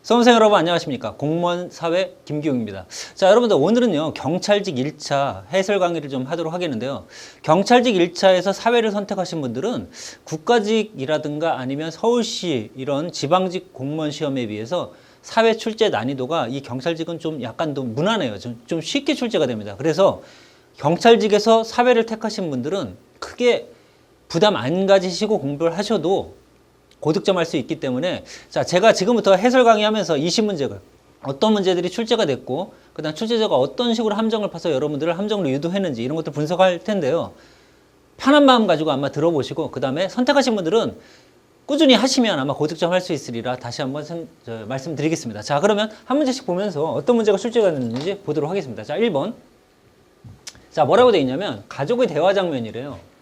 수험생 여러분 안녕하십니까. 공무원 사회 김기웅입니다. 자, 여러분들 오늘은요 경찰직 1차 해설 강의를 좀 하도록 하겠는데요. 경찰직 1차에서 사회를 선택하신 분들은 국가직이라든가 아니면 서울시 이런 지방직 공무원 시험에 비해서 사회 출제 난이도가 이 경찰직은 좀 약간 더 무난해요. 좀 쉽게 출제가 됩니다. 그래서 경찰직에서 사회를 택하신 분들은 크게 부담 안 가지시고 공부를 하셔도 고득점할 수 있기 때문에, 자, 제가 지금부터 해설 강의하면서 20문제가 어떤 문제들이 출제가 됐고, 그 다음 출제자가 어떤 식으로 함정을 파서 여러분들을 함정으로 유도했는지 이런 것들 분석할 텐데요. 편한 마음 가지고 아마 들어보시고, 그 다음에 선택하신 분들은 꾸준히 하시면 아마 고득점 할 수 있으리라 다시 한번 말씀드리겠습니다. 자, 그러면 한 문제씩 보면서 어떤 문제가 출제가 됐는지 보도록 하겠습니다. 자, 1번. 자, 뭐라고 되어 있냐면 가족의 대화 장면이래요.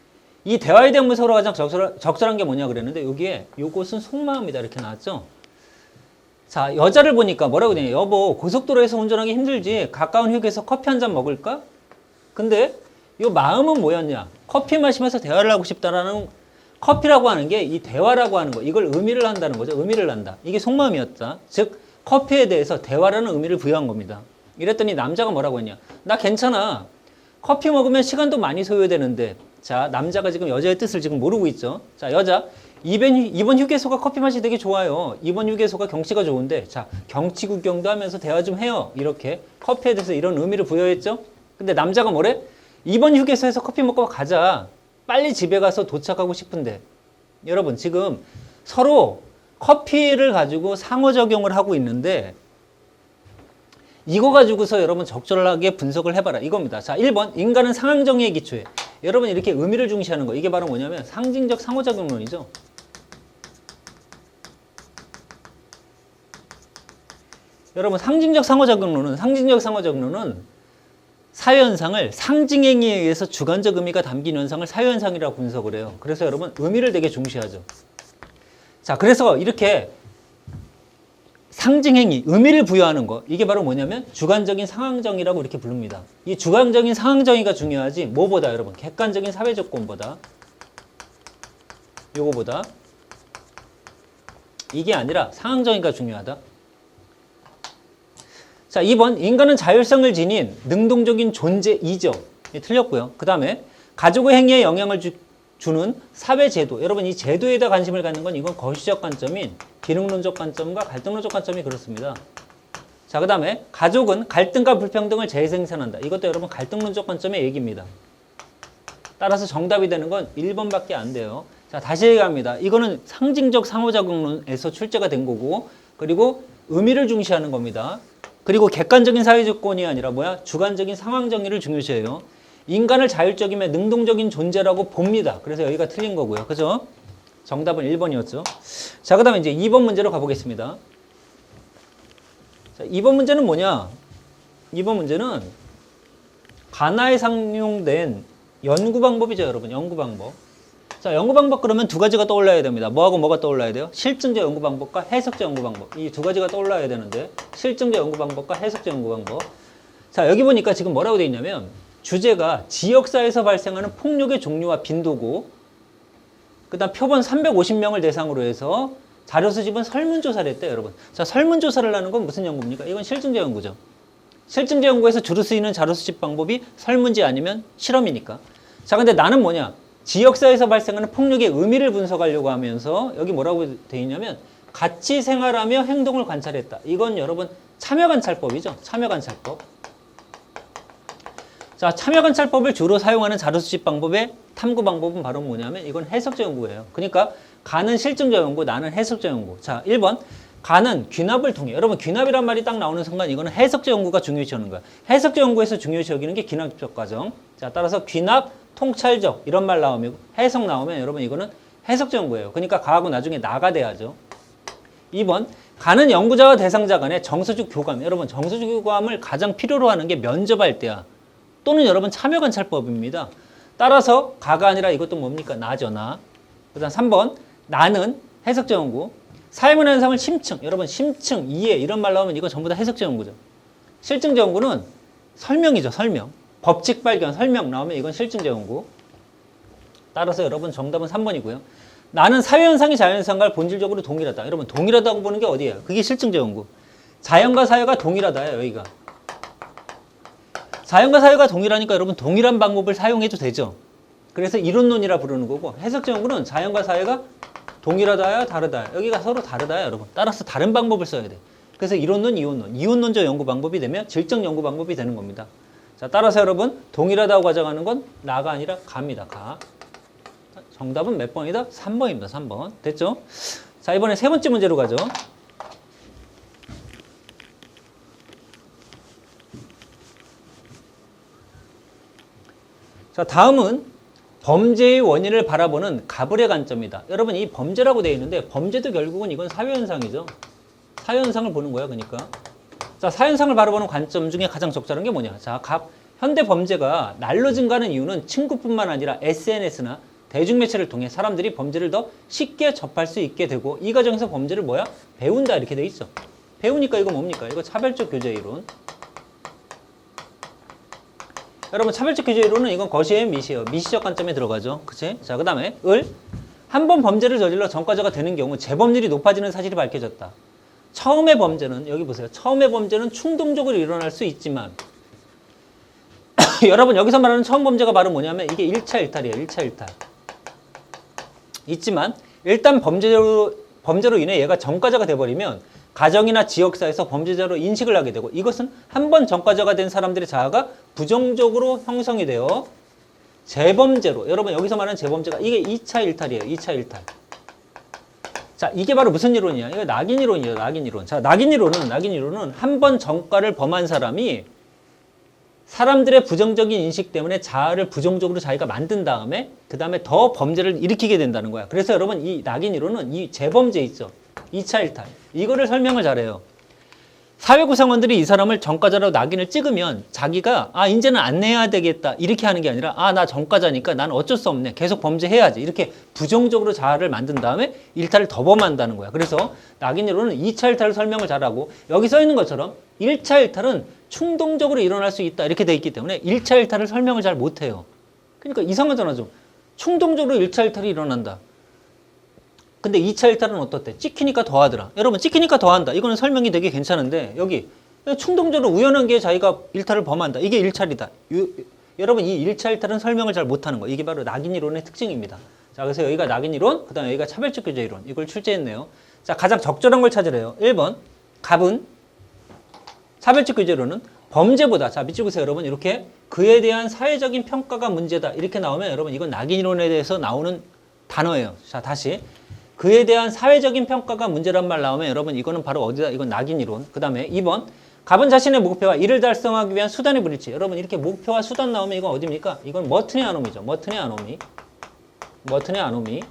이 대화에 대한 문서로 가장 적절한 게 뭐냐 그랬는데, 여기에 요것은 속마음이다 이렇게 나왔죠. 자, 여자를 보니까 뭐라고 되냐. 여보, 고속도로에서 운전하기 힘들지. 가까운 휴게소 커피 한 잔 먹을까? 근데 요 마음은 뭐였냐. 커피 마시면서 대화를 하고 싶다라는, 커피라고 하는 게 이 대화라고 하는 거, 이걸 의미를 한다는 거죠. 의미를 한다. 이게 속마음이었다. 즉 커피에 대해서 대화라는 의미를 부여한 겁니다. 이랬더니 남자가 뭐라고 했냐. 나 괜찮아. 커피 먹으면 시간도 많이 소요되는데. 자, 남자가 지금 여자의 뜻을 지금 모르고 있죠. 자, 여자, 이번 휴게소가 커피 맛이 되게 좋아요. 이번 휴게소가 경치가 좋은데, 자, 경치 구경도 하면서 대화 좀 해요. 이렇게 커피에 대해서 이런 의미를 부여했죠. 근데 남자가 뭐래? 이번 휴게소에서 커피 먹고 가자. 빨리 집에 가서 도착하고 싶은데. 여러분, 지금 서로 커피를 가지고 상호작용을 하고 있는데, 이거 가지고서 여러분 적절하게 분석을 해봐라 이겁니다. 자, 1번 인간은 상황정의에 기초해. 여러분 이렇게 의미를 중시하는 거, 이게 바로 뭐냐면 상징적 상호작용론이죠. 여러분 상징적 상호작용론은 사회현상을 상징행위에 의해서 주관적 의미가 담긴 현상을 사회현상이라고 분석을 해요. 그래서 여러분 의미를 되게 중시하죠. 자, 그래서 이렇게 상징행위, 의미를 부여하는 거, 이게 바로 뭐냐면 주관적인 상황정의라고 이렇게 부릅니다. 이 주관적인 상황정의가 중요하지 뭐보다, 여러분 객관적인 사회조건보다, 요거보다 이게 아니라 상황정의가 중요하다. 자, 2번 인간은 자율성을 지닌 능동적인 존재이죠. 틀렸고요. 그 다음에 가족의 행위에 영향을 주는 사회제도. 여러분 이 제도에다 관심을 갖는 건 이건 거시적 관점인 기능론적 관점과 갈등론적 관점이 그렇습니다. 자, 그 다음에 가족은 갈등과 불평등을 재생산한다. 이것도 여러분 갈등론적 관점의 얘기입니다. 따라서 정답이 되는 건 1번밖에 안 돼요. 자, 다시 얘기합니다. 이거는 상징적 상호작용론에서 출제가 된 거고, 그리고 의미를 중시하는 겁니다. 그리고 객관적인 사회조건이 아니라 뭐야? 주관적인 상황정의를 중요시해요. 인간을 자율적이며 능동적인 존재라고 봅니다. 그래서 여기가 틀린 거고요. 그죠? 정답은 1번이었죠. 자, 그 다음에 이제 2번 문제로 가보겠습니다. 자, 2번 문제는 뭐냐? 2번 문제는 가나에 상용된 연구 방법이죠, 여러분. 연구 방법. 자, 연구 방법 그러면 두 가지가 떠올라야 됩니다. 뭐하고 뭐가 떠올라야 돼요? 실증제 연구 방법과 해석제 연구 방법. 이 두 가지가 떠올라야 되는데, 실증제 연구 방법과 해석제 연구 방법. 자, 여기 보니까 지금 뭐라고 돼 있냐면, 주제가 지역사회에서 발생하는 폭력의 종류와 빈도고, 그 다음 표본 350명을 대상으로 해서 자료 수집은 설문조사를 했대요, 여러분. 자, 설문조사를 하는 건 무슨 연구입니까? 이건 실증제 연구죠. 실증제 연구에서 주로 쓰이는 자료 수집 방법이 설문지 아니면 실험이니까. 자, 근데 나는 뭐냐? 지역사회에서 발생하는 폭력의 의미를 분석하려고 하면서 여기 뭐라고 돼 있냐면 같이 생활하며 행동을 관찰했다. 이건 여러분 참여관찰법이죠. 참여관찰법. 자, 참여관찰법을 주로 사용하는 자료수집 방법의 탐구 방법은 바로 뭐냐면 이건 해석적 연구예요. 그러니까 가는 실증적 연구, 나는 해석적 연구. 자, 1번 가는 귀납을 통해. 여러분 귀납이란 말이 딱 나오는 순간 이거는 해석적 연구가 중요시 여기는 거야. 해석적 연구에서 중요시 여기는 게 귀납적 과정. 자, 따라서 귀납, 통찰적 이런 말 나오면, 해석 나오면 여러분 이거는 해석적 연구예요. 그러니까 가하고 나중에 나가 돼야죠. 2번 가는 연구자와 대상자 간의 정서적 교감. 여러분 정서적 교감을 가장 필요로 하는 게 면접할 때야. 또는 여러분 참여관찰법입니다. 따라서 가가 아니라 이것도 뭡니까? 나죠, 나. 그 다음 3번 나는 해석적 연구. 사회문화 현상을 심층. 여러분 심층, 이해 이런 말 나오면 이건 전부 다 해석적 연구죠. 실증적 연구는 설명이죠, 설명. 법칙 발견, 설명 나오면 이건 실증적 연구. 따라서 여러분 정답은 3번이고요. 나는 사회현상이 자연현상과 본질적으로 동일하다. 여러분 동일하다고 보는 게 어디예요? 그게 실증적 연구. 자연과 사회가 동일하다예요. 여기가. 자연과 사회가 동일하니까 여러분 동일한 방법을 사용해도 되죠. 그래서 이론론이라 부르는 거고, 해석적 연구는 자연과 사회가 동일하다야 다르다야. 여기가 서로 다르다야 여러분. 따라서 다른 방법을 써야 돼. 그래서 이론론, 이혼론. 이혼론적 연구 방법이 되면 질적 연구 방법이 되는 겁니다. 자, 따라서 여러분 동일하다고 가정하는 건 나가 아니라 가입니다. 가. 정답은 몇 번이다? 3번입니다. 3번. 됐죠? 자, 이번에 세 번째 문제로 가죠. 자, 다음은 범죄의 원인을 바라보는 가불의 관점이다. 여러분 이 범죄라고 되어 있는데 범죄도 결국은 이건 사회현상이죠. 사회현상을 보는 거야. 그러니까. 자, 사회현상을 바라보는 관점 중에 가장 적절한 게 뭐냐. 자, 현대 범죄가 날로 증가하는 이유는 친구뿐만 아니라 SNS나 대중매체를 통해 사람들이 범죄를 더 쉽게 접할 수 있게 되고, 이 과정에서 범죄를 뭐야? 배운다 이렇게 돼 있어. 배우니까 이거 뭡니까? 이거 차별적 교제 이론. 여러분 차별적 교제 이론은 이건 거시의 미시예요. 미시적 관점에 들어가죠. 그치? 자, 그 다음에 한 번 범죄를 저질러 전과자가 되는 경우 재범률이 높아지는 사실이 밝혀졌다. 처음의 범죄는 여기 보세요. 처음의 범죄는 충동적으로 일어날 수 있지만 여러분 여기서 말하는 처음 범죄가 바로 뭐냐면 이게 1차 일탈이에요. 1차 일탈. 있지만 일단 범죄로 인해 얘가 전과자가 돼버리면 가정이나 지역사회에서 범죄자로 인식을 하게 되고, 이것은 한 번 전과자가 된 사람들의 자아가 부정적으로 형성이 되어 재범죄로, 여러분 여기서 말하는 재범죄가 이게 2차 일탈이에요. 2차 일탈. 자, 이게 바로 무슨 이론이야? 이거 낙인 이론이에요. 낙인 이론. 자, 낙인 이론은 한 번 전과를 범한 사람이 사람들의 부정적인 인식 때문에 자아를 부정적으로 자기가 만든 다음에 그 다음에 더 범죄를 일으키게 된다는 거야. 그래서 여러분 이 낙인 이론은 이 재범죄 있죠. 2차 일탈. 이거를 설명을 잘해요. 사회 구성원들이 이 사람을 전과자로 낙인을 찍으면 자기가 이제는 안 내야 되겠다 이렇게 하는 게 아니라 나 전과자니까 난 어쩔 수 없네. 계속 범죄해야지. 이렇게 부정적으로 자아를 만든 다음에 일탈을 더 범한다는 거야. 그래서 낙인 이론은 2차 일탈을 설명을 잘하고, 여기 써 있는 것처럼 1차 일탈은 충동적으로 일어날 수 있다 이렇게 돼 있기 때문에 1차 일탈을 설명을 잘 못해요. 그러니까 이상하잖아 좀. 충동적으로 1차 일탈이 일어난다. 근데 2차 일탈은 어떻대? 찍히니까 더하더라. 여러분 찍히니까 더한다. 이거는 설명이 되게 괜찮은데 여기 충동적으로 우연한 게 자기가 일탈을 범한다. 이게 1차이다. 여러분 이 1차 일탈은 설명을 잘 못하는 거. 이게 바로 낙인 이론의 특징입니다. 자, 그래서 여기가 낙인 이론, 그 다음에 여기가 차별적 교제 이론. 이걸 출제했네요. 자, 가장 적절한 걸 찾으래요. 1번 갑은 차별적 교제 이론은 범죄보다, 자 밑줄 보세요 여러분, 이렇게 그에 대한 사회적인 평가가 문제다 이렇게 나오면 여러분 이건 낙인 이론에 대해서 나오는 단어예요. 자, 다시 그에 대한 사회적인 평가가 문제란 말 나오면 여러분 이거는 바로 어디다? 이건 낙인 이론. 그 다음에 2번 갑은 자신의 목표와 이를 달성하기 위한 수단의 불일치. 여러분 이렇게 목표와 수단 나오면 이건 어디입니까? 이건 머튼의 아노미죠. 머튼의 아노미.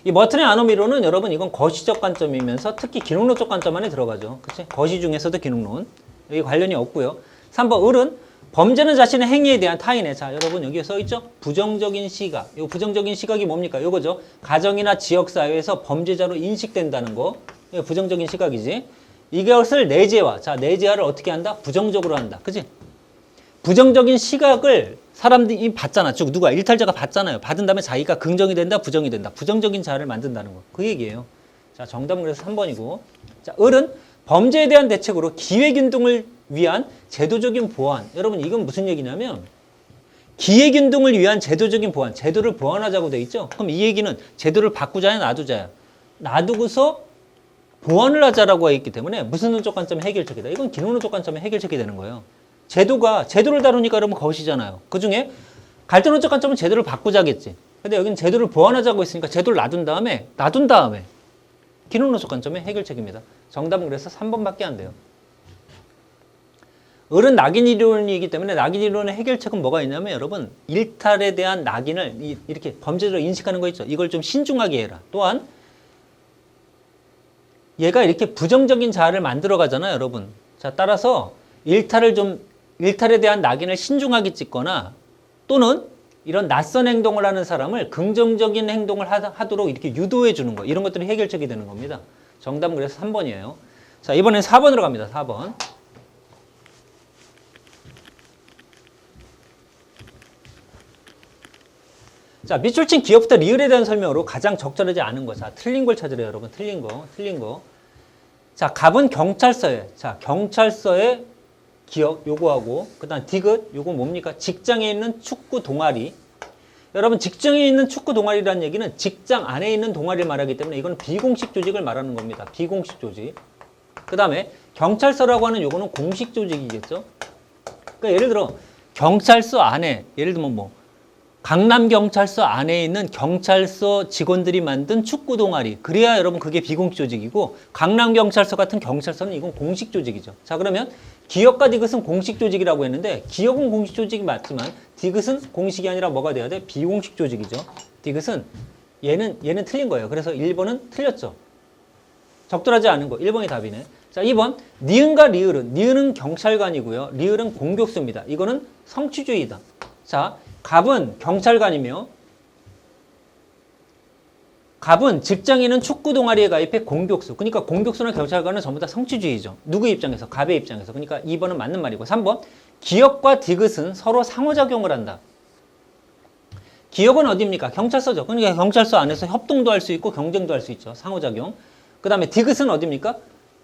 이 머튼의 아노미론은 여러분 이건 거시적 관점이면서 특히 기능론적 관점 안에 들어가죠. 그치? 거시 중에서도 기능론. 여기 관련이 없고요. 3번 을은 범죄는 자신의 행위에 대한 타인의, 자 여러분 여기에 써있죠? 부정적인 시각. 이 부정적인 시각이 뭡니까? 요거죠. 가정이나 지역사회에서 범죄자로 인식된다는 거. 이거 부정적인 시각이지. 이것을 내재화. 자, 내재화를 어떻게 한다? 부정적으로 한다. 그치? 부정적인 시각을 사람들이 받잖아. 즉 누가? 일탈자가 받잖아요. 받은 다음에 자기가 긍정이 된다, 부정이 된다. 부정적인 자아를 만든다는 거. 그 얘기예요. 자, 정답은 그래서 3번이고. 자, 을은 범죄에 대한 대책으로 기회균등을 위한 제도적인 보완. 여러분 이건 무슨 얘기냐면 기회균등을 위한 제도적인 보완. 제도를 보완하자고 돼 있죠. 그럼 이 얘기는 제도를 바꾸자야 놔두자야. 놔두고서 보완을 하자라고 해 있기 때문에 무슨 논적 관점의 해결책이다. 이건 기능론적 관점의 해결책이 되는 거예요. 제도를 다루니까 여러분 거시잖아요. 그중에 갈등론적 관점은 제도를 바꾸자겠지. 근데 여기는 제도를 보완하자고 했으니까 제도를 놔둔 다음에 기능론적 관점의 해결책입니다. 정답은 그래서 3번밖에 안 돼요. 을은 낙인 이론이기 때문에 낙인 이론의 해결책은 뭐가 있냐면 여러분 일탈에 대한 낙인을 이렇게 범죄로 인식하는 거 있죠. 이걸 좀 신중하게 해라. 또한 얘가 이렇게 부정적인 자아를 만들어 가잖아요, 여러분. 자, 따라서 일탈에 대한 낙인을 신중하게 찍거나 또는 이런 낯선 행동을 하는 사람을 긍정적인 행동을 하도록 이렇게 유도해 주는 거. 이런 것들이 해결책이 되는 겁니다. 정답은 그래서 3번이에요. 자, 이번엔 4번으로 갑니다. 4번. 자, 밑줄친 기업부터 리을에 대한 설명으로 가장 적절하지 않은 거. 자, 틀린 걸 찾으래요, 여러분. 틀린 거. 자, 갑은 경찰서에. 자, 경찰서에 기업 요거하고, 그 다음 디귿, 요거 뭡니까? 직장에 있는 축구 동아리. 여러분, 직장에 있는 축구 동아리라는 얘기는 직장 안에 있는 동아리를 말하기 때문에 이건 비공식 조직을 말하는 겁니다. 비공식 조직. 그 다음에 경찰서라고 하는 요거는 공식 조직이겠죠. 그러니까 예를 들어 경찰서 안에, 예를 들면 뭐 강남경찰서 안에 있는 경찰서 직원들이 만든 축구 동아리. 그래야 여러분 그게 비공식 조직이고, 강남경찰서 같은 경찰서는 이건 공식 조직이죠. 자, 그러면 기업과 디귿은 공식 조직이라고 했는데, 기업은 공식 조직이 맞지만 디귿은 공식이 아니라 뭐가 돼야 돼? 비공식 조직이죠. 디귿은 얘는 틀린 거예요. 그래서 1번은 틀렸죠. 적절하지 않은 거. 1번이 답이네. 자, 2번. 니은과 리을은. 니은은 경찰관이고요. 리을은 공격수입니다. 이거는 성취주의다. 자, 갑은 경찰관이며, 갑은 직장에 있는 축구 동아리에 가입해 공격수. 그러니까 공격수나 경찰관은 전부 다 성취주의죠. 누구 입장에서? 갑의 입장에서. 그러니까 2번은 맞는 말이고. 3번. 기업과 디귿은 서로 상호작용을 한다. 기업은 어디입니까? 경찰서죠. 그러니까 경찰서 안에서 협동도 할 수 있고 경쟁도 할 수 있죠. 상호작용. 그 다음에 디귿은 어디입니까?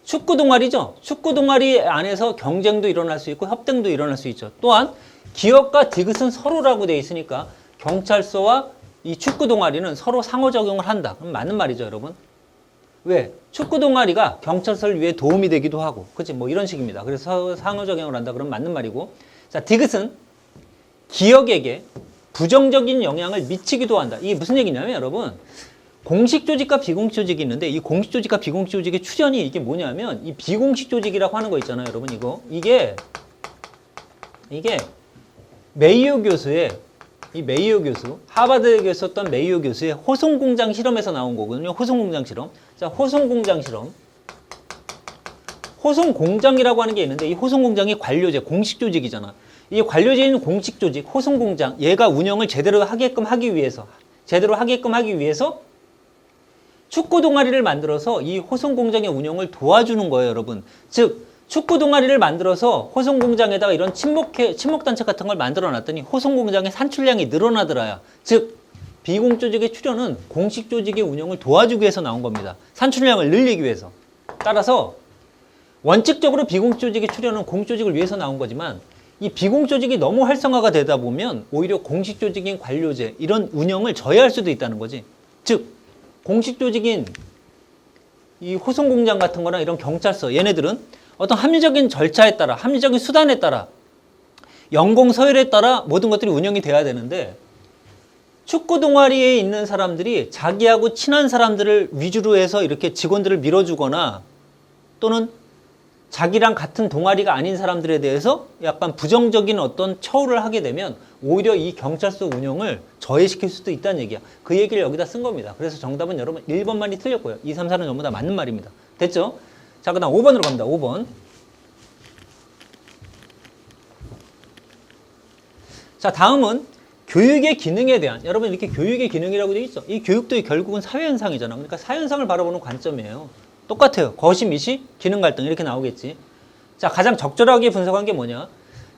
축구 동아리죠. 축구 동아리 안에서 경쟁도 일어날 수 있고 협동도 일어날 수 있죠. 또한 기업과 디귿은 서로라고 돼 있으니까 경찰서와 이 축구 동아리는 서로 상호작용을 한다. 그럼 맞는 말이죠, 여러분. 왜? 축구 동아리가 경찰서를 위해 도움이 되기도 하고, 그치? 뭐 이런 식입니다. 그래서 상호작용을 한다. 그럼 맞는 말이고. 자, 디귿은 기업에게 부정적인 영향을 미치기도 한다. 이게 무슨 얘기냐면, 여러분, 공식 조직과 비공식 조직이 있는데, 이 공식 조직과 비공식 조직의 출현이 이게 뭐냐면, 이 비공식 조직이라고 하는 거 있잖아요, 여러분. 이게 메이오 교수의, 이 메이오 교수, 하버드에 계셨던 메이오 교수의 호송공장 실험에서 나온 거거든요. 호송공장 실험. 자, 호송공장 실험. 호송공장이라고 하는 게 있는데, 이 호송공장이 관료제, 공식 조직이잖아. 이 관료제에 있는 공식 조직, 호송공장, 얘가 운영을 제대로 하게끔 하기 위해서 축구 동아리를 만들어서 이 호송공장의 운영을 도와주는 거예요, 여러분. 즉, 축구 동아리를 만들어서 호송공장에다가 이런 친목단체 같은 걸 만들어 놨더니 호송공장의 산출량이 늘어나더라요. 즉, 비공식 조직의 출현은 공식 조직의 운영을 도와주기 위해서 나온 겁니다. 산출량을 늘리기 위해서. 따라서 원칙적으로 비공식 조직의 출현은 공식 조직을 위해서 나온 거지만, 이 비공식 조직이 너무 활성화가 되다 보면 오히려 공식 조직인 관료제, 이런 운영을 저해할 수도 있다는 거지. 즉, 공식 조직인 이 호송공장 같은 거나 이런 경찰서, 얘네들은 어떤 합리적인 절차에 따라, 합리적인 수단에 따라, 연공 서열에 따라 모든 것들이 운영이 돼야 되는데, 축구 동아리에 있는 사람들이 자기하고 친한 사람들을 위주로 해서 이렇게 직원들을 밀어주거나, 또는 자기랑 같은 동아리가 아닌 사람들에 대해서 약간 부정적인 어떤 처우를 하게 되면 오히려 이 경찰서 운영을 저해시킬 수도 있다는 얘기야. 그 얘기를 여기다 쓴 겁니다. 그래서 정답은 여러분 1번만이 틀렸고요. 2, 3, 4는 전부 다 맞는 말입니다. 됐죠? 자, 그 다음 5번으로 갑니다. 5번. 자, 다음은 교육의 기능에 대한, 여러분 이렇게 교육의 기능이라고 되어 있어. 이 교육도 결국은 사회현상이잖아. 그러니까 사회현상을 바라보는 관점이에요. 똑같아요. 거시, 미시, 기능 갈등 이렇게 나오겠지. 자, 가장 적절하게 분석한 게 뭐냐.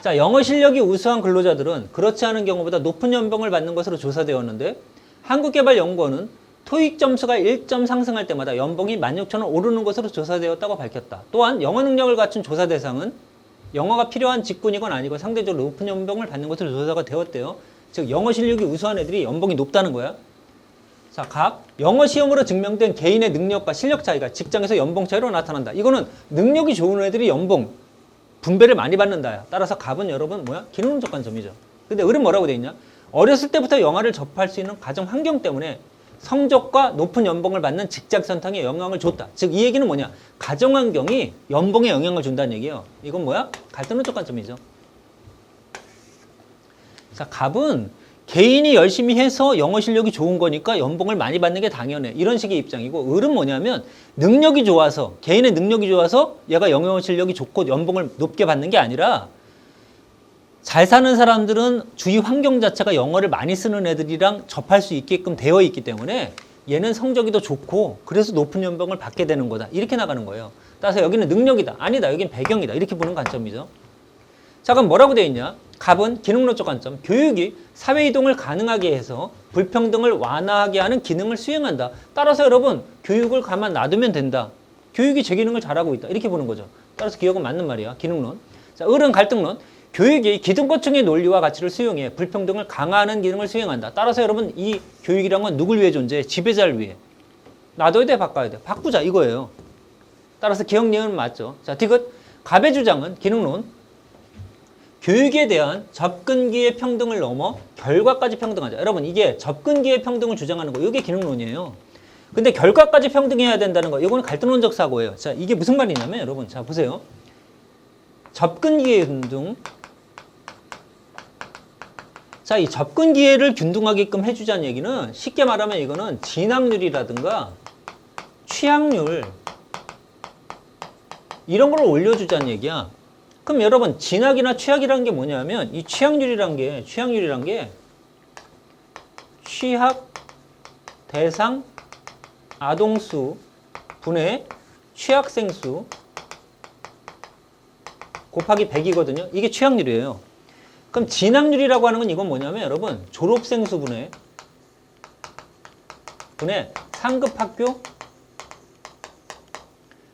자, 영어 실력이 우수한 근로자들은 그렇지 않은 경우보다 높은 연봉을 받는 것으로 조사되었는데, 한국개발연구원은 토익 점수가 1점 상승할 때마다 연봉이 16,000원 오르는 것으로 조사되었다고 밝혔다. 또한 영어 능력을 갖춘 조사 대상은 영어가 필요한 직군이건 아니건 상대적으로 높은 연봉을 받는 것으로 조사가 되었대요. 즉, 영어 실력이 우수한 애들이 연봉이 높다는 거야. 자, 각 영어 시험으로 증명된 개인의 능력과 실력 차이가 직장에서 연봉 차이로 나타난다. 이거는 능력이 좋은 애들이 연봉 분배를 많이 받는다. 따라서 갑은 여러분 뭐야? 기능적 관점이죠. 근데 을은 뭐라고 돼 있냐? 어렸을 때부터 영어를 접할 수 있는 가정 환경 때문에 성적과 높은 연봉을 받는 직장 선택에 영향을 줬다. 즉, 이 얘기는 뭐냐? 가정 환경이 연봉에 영향을 준다는 얘기예요. 이건 뭐야? 갈등론적 관점이죠. 자, 갑은 개인이 열심히 해서 영어 실력이 좋은 거니까 연봉을 많이 받는 게 당연해. 이런 식의 입장이고, 을은 뭐냐면 능력이 좋아서, 개인의 능력이 좋아서 얘가 영어 실력이 좋고 연봉을 높게 받는 게 아니라, 잘 사는 사람들은 주위 환경 자체가 영어를 많이 쓰는 애들이랑 접할 수 있게끔 되어 있기 때문에 얘는 성적이 더 좋고 그래서 높은 연봉을 받게 되는 거다. 이렇게 나가는 거예요. 따라서 여기는 능력이다. 아니다. 여기는 배경이다. 이렇게 보는 관점이죠. 자, 그럼 뭐라고 되어 있냐? 갑은 기능론적 관점. 교육이 사회이동을 가능하게 해서 불평등을 완화하게 하는 기능을 수행한다. 따라서 여러분 교육을 가만 놔두면 된다. 교육이 제 기능을 잘하고 있다. 이렇게 보는 거죠. 따라서 기억은 맞는 말이야. 기능론. 자, 을은 갈등론. 교육이 기득권층의 논리와 가치를 수용해 불평등을 강화하는 기능을 수행한다. 따라서 여러분 이 교육이란 건 누굴 위해 존재해? 지배자를 위해. 놔둬야 돼, 바꿔야 돼? 바꾸자 이거예요. 따라서 기억력은 맞죠. 자, 디귿. 갑의 주장은 기능론. 교육에 대한 접근기의 평등을 넘어 결과까지 평등하자. 여러분 이게 접근기의 평등을 주장하는 거 이게 기능론이에요. 근데 결과까지 평등해야 된다는 거 이거는 갈등론적 사고예요. 자, 이게 무슨 말이냐면 여러분 자 보세요. 접근기의 균등. 자, 이 접근기회를 균등하게끔 해주자는 얘기는 쉽게 말하면 이거는 진학률이라든가 취학률 이런 걸 올려주자는 얘기야. 그럼 여러분 진학이나 취학이라는 게 뭐냐면 이 취학률이란 게 취학 대상 아동수 분의 취학생 수 곱하기 100이거든요. 이게 취학률이에요. 그럼 진학률이라고 하는 건 이건 뭐냐면 여러분 졸업생 수 분의 상급 학교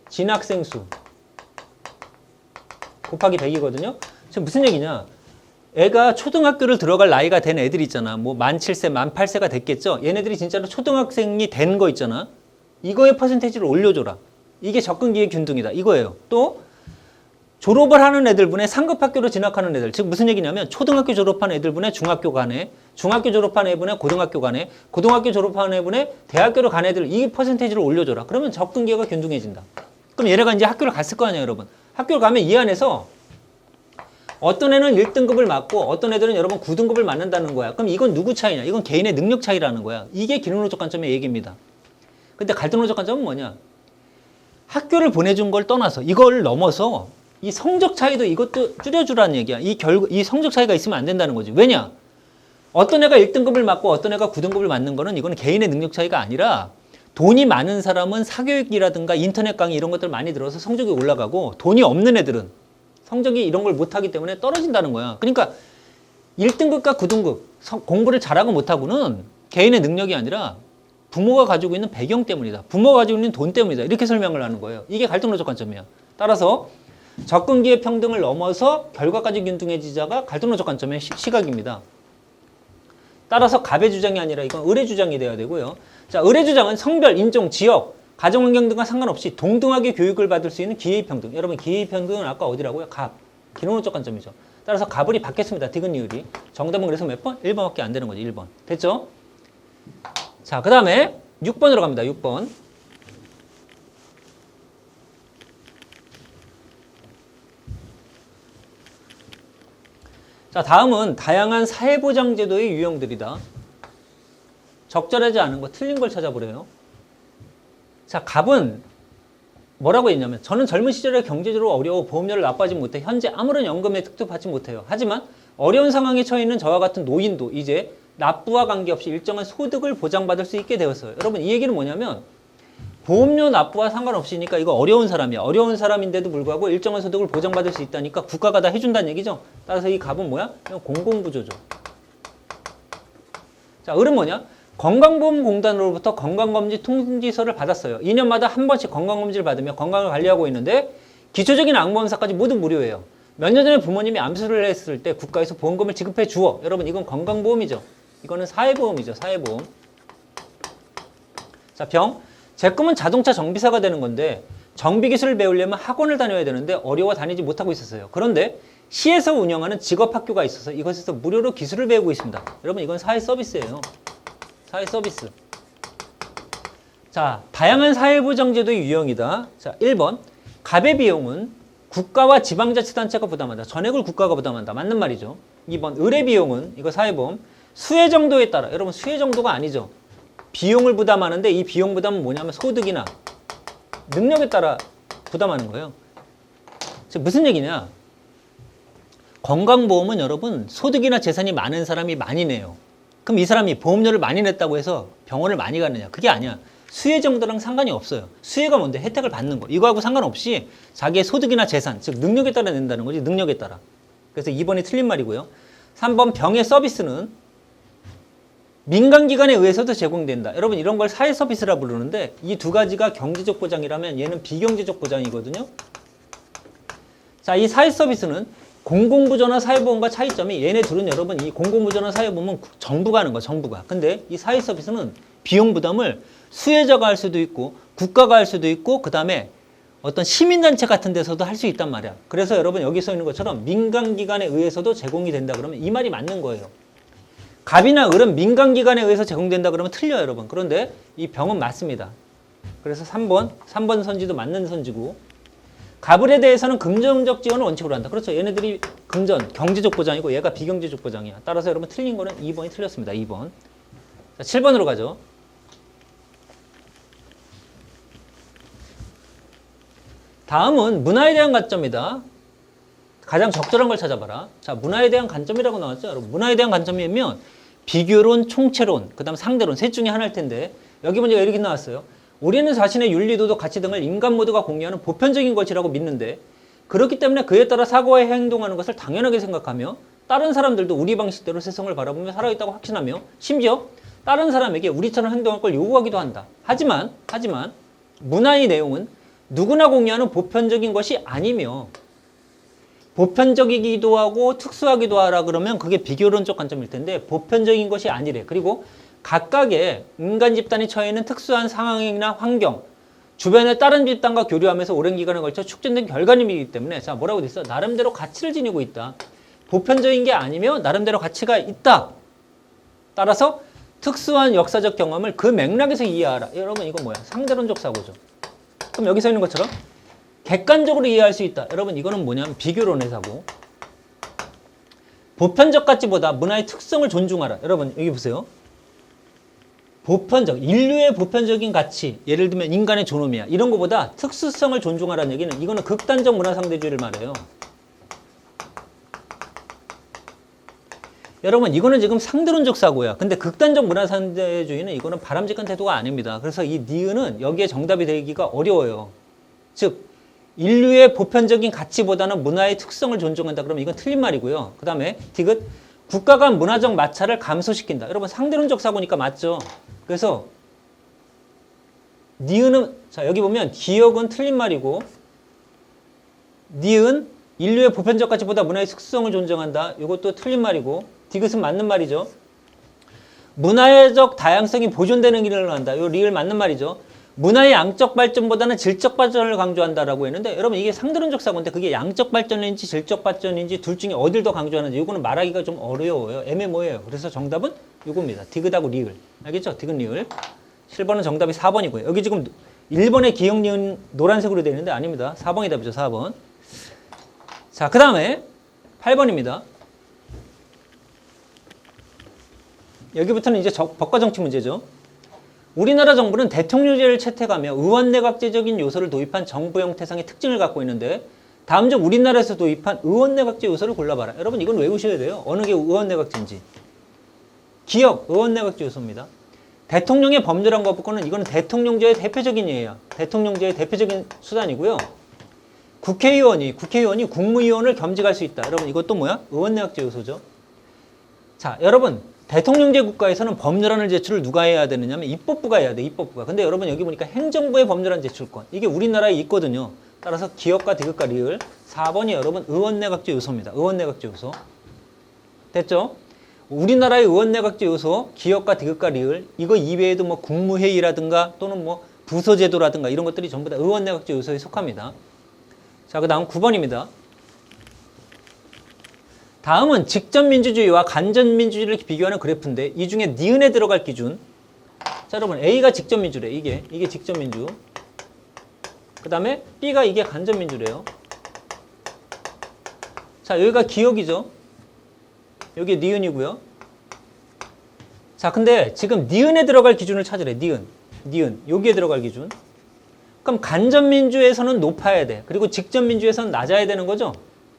진학생 수 곱하기 100이거든요. 지금 무슨 얘기냐? 애가 초등학교를 들어갈 나이가 된 애들 있잖아. 뭐 만 7세, 만 8세가 됐겠죠. 얘네들이 진짜로 초등학생이 된 거 있잖아. 이거의 퍼센테이지를 올려줘라. 이게 접근기의 균등이다. 이거예요. 또 졸업을 하는 애들분의 상급 학교로 진학하는 애들. 즉 무슨 얘기냐면 초등학교 졸업한 애들분의 중학교 간에, 중학교 졸업한 애분의 고등학교 간에, 고등학교 졸업한 애분의 대학교로 간 애들 이 퍼센테이지를 올려줘라. 그러면 접근기가 균등해진다. 그럼 얘네가 이제 학교를 갔을 거 아니에요, 여러분. 학교를 가면 이 안에서 어떤 애는 1등급을 맞고 어떤 애들은 여러분 9등급을 맞는다는 거야. 그럼 이건 누구 차이냐? 이건 개인의 능력 차이라는 거야. 이게 기능론적 관점의 얘기입니다. 근데 갈등론적 관점은 뭐냐? 학교를 보내준 걸 떠나서 이걸 넘어서 이 성적 차이도 이것도 줄여주라는 얘기야. 이 성적 차이가 있으면 안 된다는 거지. 왜냐? 어떤 애가 1등급을 맞고 어떤 애가 9등급을 맞는 거는 이거는 개인의 능력 차이가 아니라 돈이 많은 사람은 사교육이라든가 인터넷 강의 이런 것들 많이 들어서 성적이 올라가고 돈이 없는 애들은 성적이 이런 걸 못하기 때문에 떨어진다는 거야. 그러니까 1등급과 9등급 공부를 잘하고 못하고는 개인의 능력이 아니라 부모가 가지고 있는 배경 때문이다. 부모가 가지고 있는 돈 때문이다. 이렇게 설명을 하는 거예요. 이게 갈등론적 관점이야. 따라서 접근기의 평등을 넘어서 결과까지 균등해지자가 갈등론적 관점의 시각입니다. 따라서 갑의 주장이 아니라 이건 을의 주장이 돼야 되고요. 자, 을의 주장은 성별, 인종, 지역, 가정환경 등과 상관없이 동등하게 교육을 받을 수 있는 기회평등. 여러분 기회평등은 아까 어디라고요? 갑. 기능론적 관점이죠. 따라서 갑을이 받겠습니다. 디귿리을이. 정답은 그래서 몇 번? 1번밖에 안 되는 거죠. 1번. 됐죠? 자, 그 다음에 6번으로 갑니다. 6번. 자, 다음은 다양한 사회보장제도의 유형들이다. 적절하지 않은 거, 틀린 걸 찾아보래요. 자, 갑은 뭐라고 했냐면 저는 젊은 시절에 경제적으로 어려워 보험료를 납부하지 못해 현재 아무런 연금 혜택도 받지 못해요. 하지만 어려운 상황에 처해 있는 저와 같은 노인도 이제 납부와 관계없이 일정한 소득을 보장받을 수 있게 되었어요. 여러분 이 얘기는 뭐냐면 보험료 납부와 상관없이니까 이거 어려운 사람이야. 어려운 사람인데도 불구하고 일정한 소득을 보장받을 수 있다니까 국가가 다 해준다는 얘기죠. 따라서 이 갑은 뭐야? 그냥 공공부조죠. 자, 을은 뭐냐? 건강보험공단으로부터 건강검진 통지서를 받았어요. 2년마다 한 번씩 건강검진을 받으며 건강을 관리하고 있는데 기초적인 암보험사까지 모두 무료예요. 몇 년 전에 부모님이 암수술을 했을 때 국가에서 보험금을 지급해 주어. 여러분 이건 건강보험이죠. 이거는 사회보험이죠. 사회보험. 자, 병. 제 꿈은 자동차 정비사가 되는 건데 정비기술을 배우려면 학원을 다녀야 되는데 어려워 다니지 못하고 있었어요. 그런데 시에서 운영하는 직업학교가 있어서 이것에서 무료로 기술을 배우고 있습니다. 여러분 이건 사회서비스예요. 사회서비스. 자, 다양한 사회보장제도의 유형이다. 자, 1번. 갑의 비용은 국가와 지방자치단체가 부담한다. 전액을 국가가 부담한다. 맞는 말이죠. 2번. 을의 비용은 이거 사회보험. 수혜 정도에 따라. 여러분 수혜 정도가 아니죠. 비용을 부담하는데 이 비용 부담은 뭐냐면 소득이나 능력에 따라 부담하는 거예요. 즉 무슨 얘기냐? 건강보험은 여러분 소득이나 재산이 많은 사람이 많이 내요. 그럼 이 사람이 보험료를 많이 냈다고 해서 병원을 많이 가느냐? 그게 아니야. 수혜 정도랑 상관이 없어요. 수혜가 뭔데? 혜택을 받는 거. 이거하고 상관없이 자기의 소득이나 재산, 즉 능력에 따라 낸다는 거지. 능력에 따라. 그래서 2번이 틀린 말이고요. 3번 병의 서비스는 민간기관에 의해서도 제공된다. 여러분 이런 걸 사회 서비스라 부르는데 이 두 가지가 경제적 보장이라면 얘는 비경제적 보장이거든요. 자, 이 사회 서비스는 공공부조나 사회보험과 차이점이 얘네 둘은 여러분 이 공공부조나 사회보험은 정부가 하는 거야, 정부가. 근데 이 사회 서비스는 비용 부담을 수혜자가 할 수도 있고 국가가 할 수도 있고 그 다음에 어떤 시민단체 같은 데서도 할 수 있단 말이야. 그래서 여러분 여기 써 있는 것처럼 민간기관에 의해서도 제공이 된다 그러면 이 말이 맞는 거예요. 갑이나 을은 민간기관에 의해서 제공된다 그러면 틀려요, 여러분. 그런데 이 병은 맞습니다. 그래서 3번 선지도 맞는 선지고 갑을에 대해서는 금전적 지원을 원칙으로 한다. 그렇죠. 얘네들이 금전, 경제적 보장이고 얘가 비경제적 보장이야. 따라서 여러분 틀린 거는 2번이 틀렸습니다. 2번. 자, 7번으로 가죠. 다음은 문화에 대한 관점이다. 가장 적절한 걸 찾아봐라. 자, 문화에 대한 관점이라고 나왔죠. 여러분, 문화에 대한 관점이면 비교론, 총체론, 그 다음 상대론 셋 중에 하나일 텐데 여기 문제가 이렇게 나왔어요. 우리는 자신의 윤리, 도덕, 가치 등을 인간 모두가 공유하는 보편적인 것이라고 믿는데 그렇기 때문에 그에 따라 사고와 행동하는 것을 당연하게 생각하며 다른 사람들도 우리 방식대로 세상을 바라보며 살아있다고 확신하며 심지어 다른 사람에게 우리처럼 행동할 걸 요구하기도 한다. 하지만 문화의 내용은 누구나 공유하는 보편적인 것이 아니며 보편적이기도 하고 특수하기도 하라 그러면 그게 비교론적 관점일 텐데 보편적인 것이 아니래. 그리고 각각의 인간 집단이 처해 있는 특수한 상황이나 환경, 주변의 다른 집단과 교류하면서 오랜 기간에 걸쳐 축적된 결과물이기 때문에 자 뭐라고 돼 있어? 나름대로 가치를 지니고 있다. 보편적인 게 아니며 나름대로 가치가 있다. 따라서 특수한 역사적 경험을 그 맥락에서 이해하라. 여러분 이건 뭐야? 상대론적 사고죠. 그럼 여기 서 있는 것처럼 객관적으로 이해할 수 있다. 여러분 이거는 뭐냐면 비교론의 사고. 보편적 가치보다 문화의 특성을 존중하라. 여러분 여기 보세요. 보편적, 인류의 보편적인 가치, 예를 들면 인간의 존엄이야. 이런 것보다 특수성을 존중하라는 얘기는 이거는 극단적 문화상대주의를 말해요. 여러분 이거는 지금 상대론적 사고야. 근데 극단적 문화상대주의는 이거는 바람직한 태도가 아닙니다. 그래서 이 니은은 여기에 정답이 되기가 어려워요. 즉 인류의 보편적인 가치보다는 문화의 특성을 존중한다. 그러면 이건 틀린 말이고요. 그 다음에 디귿 국가 간 문화적 마찰을 감소시킨다. 여러분 상대론적 사고니까 맞죠. 그래서 니은은 자 여기 보면 기억은 틀린 말이고 니은 인류의 보편적 가치보다 문화의 특성을 존중한다. 이것도 틀린 말이고 디귿은 맞는 말이죠. 문화적 다양성이 보존되는 일을 한다. 이 리을 맞는 말이죠. 문화의 양적 발전보다는 질적 발전을 강조한다라고 했는데 여러분 이게 상대론적 사고인데 그게 양적 발전인지 질적 발전인지 둘 중에 어딜 더 강조하는지 이거는 말하기가 좀 어려워요. 애매모호해요. 그래서 정답은 이겁니다. 디귿하고 리을. 알겠죠? 디귿 리을. 7번은 정답이 4번이고요. 여기 지금 1번에 기억 니은 노란색으로 되어 있는데 아닙니다. 4번이 답이죠. 4번. 자, 그 다음에 8번입니다. 여기부터는 이제 법과 정치 문제죠. 우리나라 정부는 대통령제를 채택하며 의원내각제적인 요소를 도입한 정부 형태상의 특징을 갖고 있는데 다음 중 우리나라에서 도입한 의원내각제 요소를 골라봐라. 여러분 이건 외우셔야 돼요. 어느 게 의원내각제인지. 기억, 의원내각제 요소입니다. 대통령의 법률안 거부권은 이거는 대통령제의 대표적인 예야. 대통령제의 대표적인 수단이고요. 국회의원이 국무위원을 겸직할 수 있다. 여러분 이것도 뭐야? 의원내각제 요소죠. 자, 여러분 대통령제 국가에서는 법률안을 제출을 누가 해야 되느냐면 입법부가 해야 돼. 입법부가. 근데 여러분 여기 보니까 행정부의 법률안 제출권. 이게 우리나라에 있거든요. 따라서 기억과 디귿과 리을. 4번이 여러분 의원내각제 요소입니다. 의원내각제 요소. 됐죠? 우리나라의 의원내각제 요소 기억과 디귿과 리을. 이거 이외에도 뭐 국무회의라든가 또는 뭐 부서제도라든가 이런 것들이 전부 다 의원내각제 요소에 속합니다. 자, 그 다음 9번입니다. 다음은 직접민주주의와 간접민주주의를 비교하는 그래프인데 이 중에 니은에 들어갈 기준. 자, 여러분 A가 직접민주래. 이게 직접민주. 그 다음에 B가 이게 간접민주래요. 자, 여기가 기억이죠. 여기 니은이고요. 자, 근데 지금 니은에 들어갈 기준을 찾으래. 니은. 여기에 들어갈 기준. 그럼 간접민주에서는 높아야 돼. 그리고 직접민주에서는 낮아야 되는 거죠.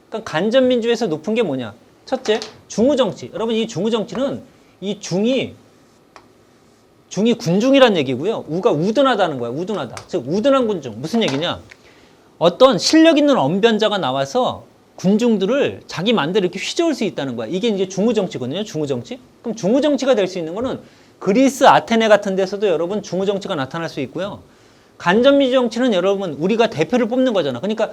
그러니까 간접민주에서 높은 게 뭐냐? 첫째, 중우정치. 여러분 이 중우정치는 이 중이 군중이란 얘기고요. 우가 우둔하다는 거야. 우둔하다. 즉 우둔한 군중. 무슨 얘기냐? 어떤 실력 있는 언변자가 나와서 군중들을 자기 마음대로 이렇게 휘저을 수 있다는 거야. 이게 이제 중후정치거든요. 중후정치. 그럼 중후정치가 될 수 있는 거는 그리스 아테네 같은 데서도 여러분 중후정치가 나타날 수 있고요. 간접민주정치는 여러분 우리가 대표를 뽑는 거잖아. 그러니까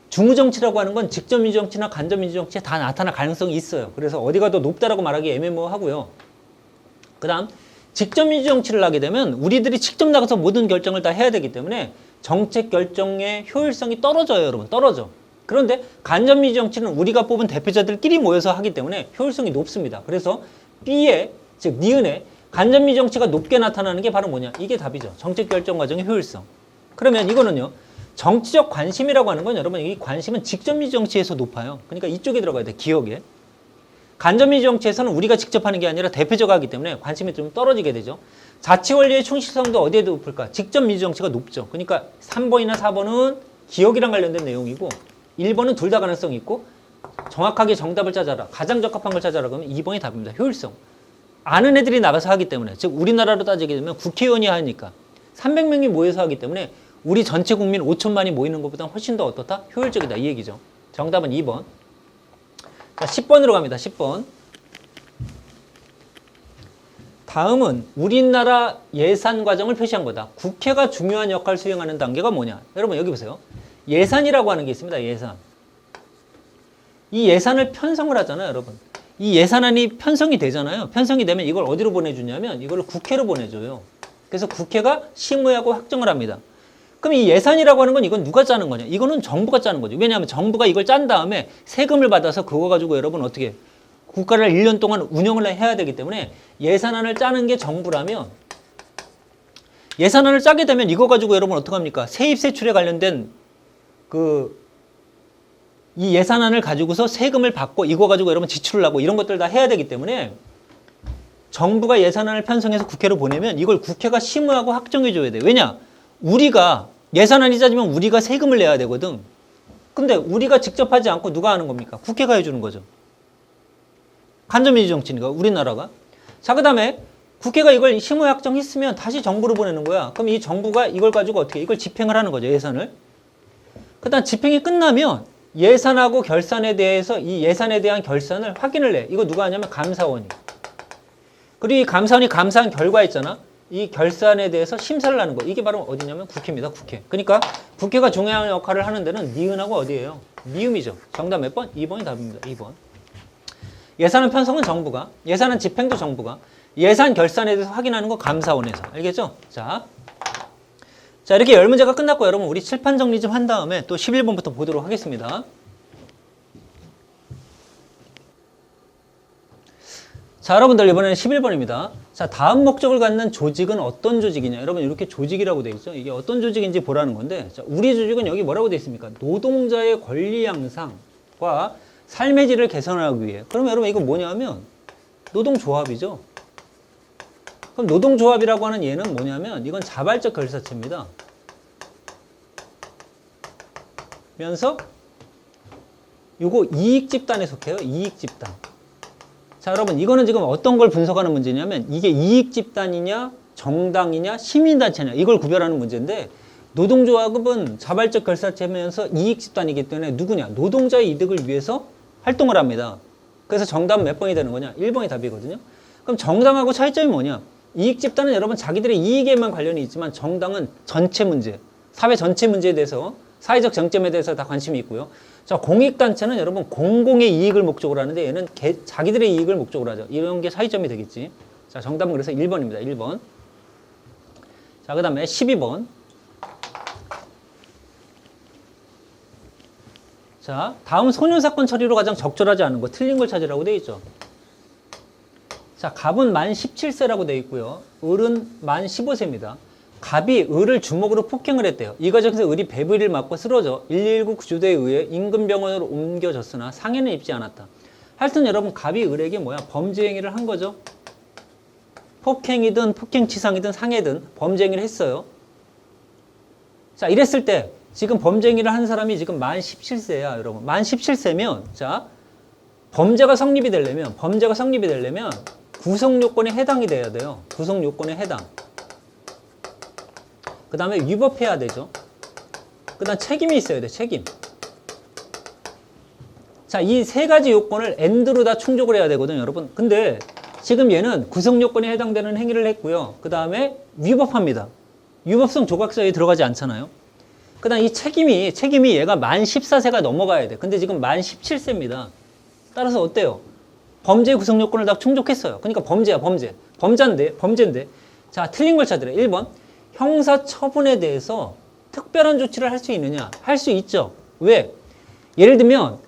중후정치라고 하는 건 직접민주정치나 간접민주정치에 다 나타날 가능성이 있어요. 그래서 어디가 더 높다라고 말하기 애매모호하고요. 그 다음 직접민주정치를 하게 되면 우리들이 직접 나가서 모든 결정을 다 해야 되기 때문에 정책 결정의 효율성이 떨어져요. 여러분 떨어져. 그런데 간접민주정치는 우리가 뽑은 대표자들끼리 모여서 하기 때문에 효율성이 높습니다. 그래서 B의 즉 니은의 간접민주정치가 높게 나타나는 게 바로 뭐냐? 이게 답이죠. 정책 결정 과정의 효율성. 그러면 이거는요. 정치적 관심이라고 하는 건 여러분 이 관심은 직접민주정치에서 높아요. 그러니까 이쪽에 들어가야 돼. 기억에. 간접민주정치에서는 우리가 직접 하는 게 아니라 대표자가 하기 때문에 관심이 좀 떨어지게 되죠. 자치권리의 충실성도 어디에 높을까? 직접민주정치가 높죠. 그러니까 3번이나 4번은 기억이랑 관련된 내용이고 1번은 둘 다 가능성이 있고 정확하게 정답을 찾아라. 가장 적합한 걸 찾아라. 그러면 2번이 답입니다. 효율성. 아는 애들이 나가서 하기 때문에 즉 우리나라로 따지게 되면 국회의원이 하니까 300명이 모여서 하기 때문에 우리 전체 국민 5천만이 모이는 것보다 훨씬 더 어떻다? 효율적이다. 이 얘기죠. 정답은 2번. 자, 10번으로 갑니다. 10번. 다음은 우리나라 예산 과정을 표시한 거다. 국회가 중요한 역할을 수행하는 단계가 뭐냐? 여러분 여기 보세요. 예산이라고 하는 게 있습니다. 예산. 이 예산을 편성을 하잖아요. 여러분. 이 예산안이 편성이 되잖아요. 편성이 되면 이걸 어디로 보내주냐면 이걸 국회로 보내줘요. 그래서 국회가 심의하고 확정을 합니다. 그럼 이 예산이라고 하는 건 이건 누가 짜는 거냐? 이거는 정부가 짜는 거죠. 왜냐하면 정부가 이걸 짠 다음에 세금을 받아서 그거 가지고 여러분 어떻게 국가를 1년 동안 운영을 해야 되기 때문에 예산안을 짜는 게 정부라면 예산안을 짜게 되면 이거 가지고 여러분 어떡합니까? 세입 세출에 관련된 이 예산안을 가지고서 세금을 받고 이거 가지고 여러분 지출을 하고 이런 것들 다 해야 되기 때문에 정부가 예산안을 편성해서 국회로 보내면 이걸 국회가 심의하고 확정해 줘야 돼. 왜냐? 우리가 예산안이 짜지면 우리가 세금을 내야 되거든. 근데 우리가 직접 하지 않고 누가 하는 겁니까? 국회가 해주는 거죠. 간접민주정치니까 우리나라가. 자, 그 다음에 국회가 이걸 심의 확정했으면 다시 정부로 보내는 거야. 그럼 이 정부가 이걸 가지고 어떻게 이걸 집행을 하는 거죠. 예산을. 그 다음 집행이 끝나면 예산하고 결산에 대해서 이 예산에 대한 결산을 확인을 해. 이거 누가 하냐면 감사원이. 그리고 이 감사원이 감사한 결과 있잖아. 이 결산에 대해서 심사를 하는 거. 이게 바로 어디냐면 국회입니다. 국회. 그러니까 국회가 중요한 역할을 하는 데는 니은하고 어디예요? 미음이죠. 정답 몇 번? 2번이 답입니다. 2번. 예산안 편성은 정부가, 예산안 집행도 정부가, 예산 결산에 대해서 확인하는 거 감사원에서. 알겠죠? 자, 이렇게 10문제가 끝났고 여러분 우리 칠판 정리 좀 한 다음에 또 11번부터 보도록 하겠습니다. 자, 여러분들 이번에는 11번입니다. 자, 다음 목적을 갖는 조직은 어떤 조직이냐? 여러분 이렇게 조직이라고 되어 있죠? 이게 어떤 조직인지 보라는 건데 자, 우리 조직은 여기 뭐라고 되어 있습니까? 노동자의 권리 향상과 삶의 질을 개선하기 위해. 그러면 여러분 이건 뭐냐면 노동조합이죠. 그럼 노동조합이라고 하는 얘는 뭐냐면 이건 자발적 결사체입니다. 면서 요거 이익집단에 속해요. 이익집단. 자, 여러분 이거는 지금 어떤 걸 분석하는 문제냐면 이게 이익집단이냐 정당이냐 시민단체냐 이걸 구별하는 문제인데 노동조합은 자발적 결사체면서 이익집단이기 때문에 누구냐? 노동자의 이득을 위해서 활동을 합니다. 그래서 정답은 몇 번이 되는 거냐? 1번이 답이거든요. 그럼 정당하고 차이점이 뭐냐? 이익집단은 여러분 자기들의 이익에만 관련이 있지만 정당은 전체 문제, 사회 전체 문제에 대해서 사회적 쟁점에 대해서 다 관심이 있고요. 자, 공익단체는 여러분 공공의 이익을 목적으로 하는데 얘는 자기들의 이익을 목적으로 하죠. 이런 게 차이점이 되겠지. 자, 정답은 그래서 1번입니다. 1번. 자, 그 다음에 12번. 자, 다음 소년사건 처리로 가장 적절하지 않은 거 틀린 걸 찾으라고 되어 있죠. 자, 갑은 만 17세라고 되어 있고요. 을은 만 15세입니다. 갑이 을을 주먹으로 폭행을 했대요. 이 과정에서 을이 배부리를 맞고 쓰러져 119 구조대에 의해 인근병원으로 옮겨졌으나 상해는 입지 않았다. 하여튼 여러분 갑이 을에게 뭐야? 범죄 행위를 한 거죠. 폭행이든 폭행치상이든 상해든 범죄 행위를 했어요. 자, 이랬을 때 지금 범죄 행위를 한 사람이 지금 만 17세야, 여러분. 만 17세면 자, 범죄가 성립이 되려면 구성 요건에 해당이 돼야 돼요. 구성 요건에 해당. 그 다음에 위법해야 되죠. 그 다음 책임이 있어야 돼, 책임. 자, 이 세 가지 요건을 AND로 다 충족을 해야 되거든요, 여러분. 근데 지금 얘는 구성 요건에 해당되는 행위를 했고요. 그 다음에 위법합니다. 위법성 조각사에 들어가지 않잖아요. 그 다음 이 책임이 얘가 만 14세가 넘어가야 돼. 근데 지금 만 17세입니다. 따라서 어때요? 범죄 구성 요건을 다 충족했어요. 그러니까 범죄야, 범죄인데. 자, 틀린 걸 찾으래. 1번. 형사처분에 대해서 특별한 조치를 할 수 있느냐? 할 수 있죠. 왜? 예를 들면,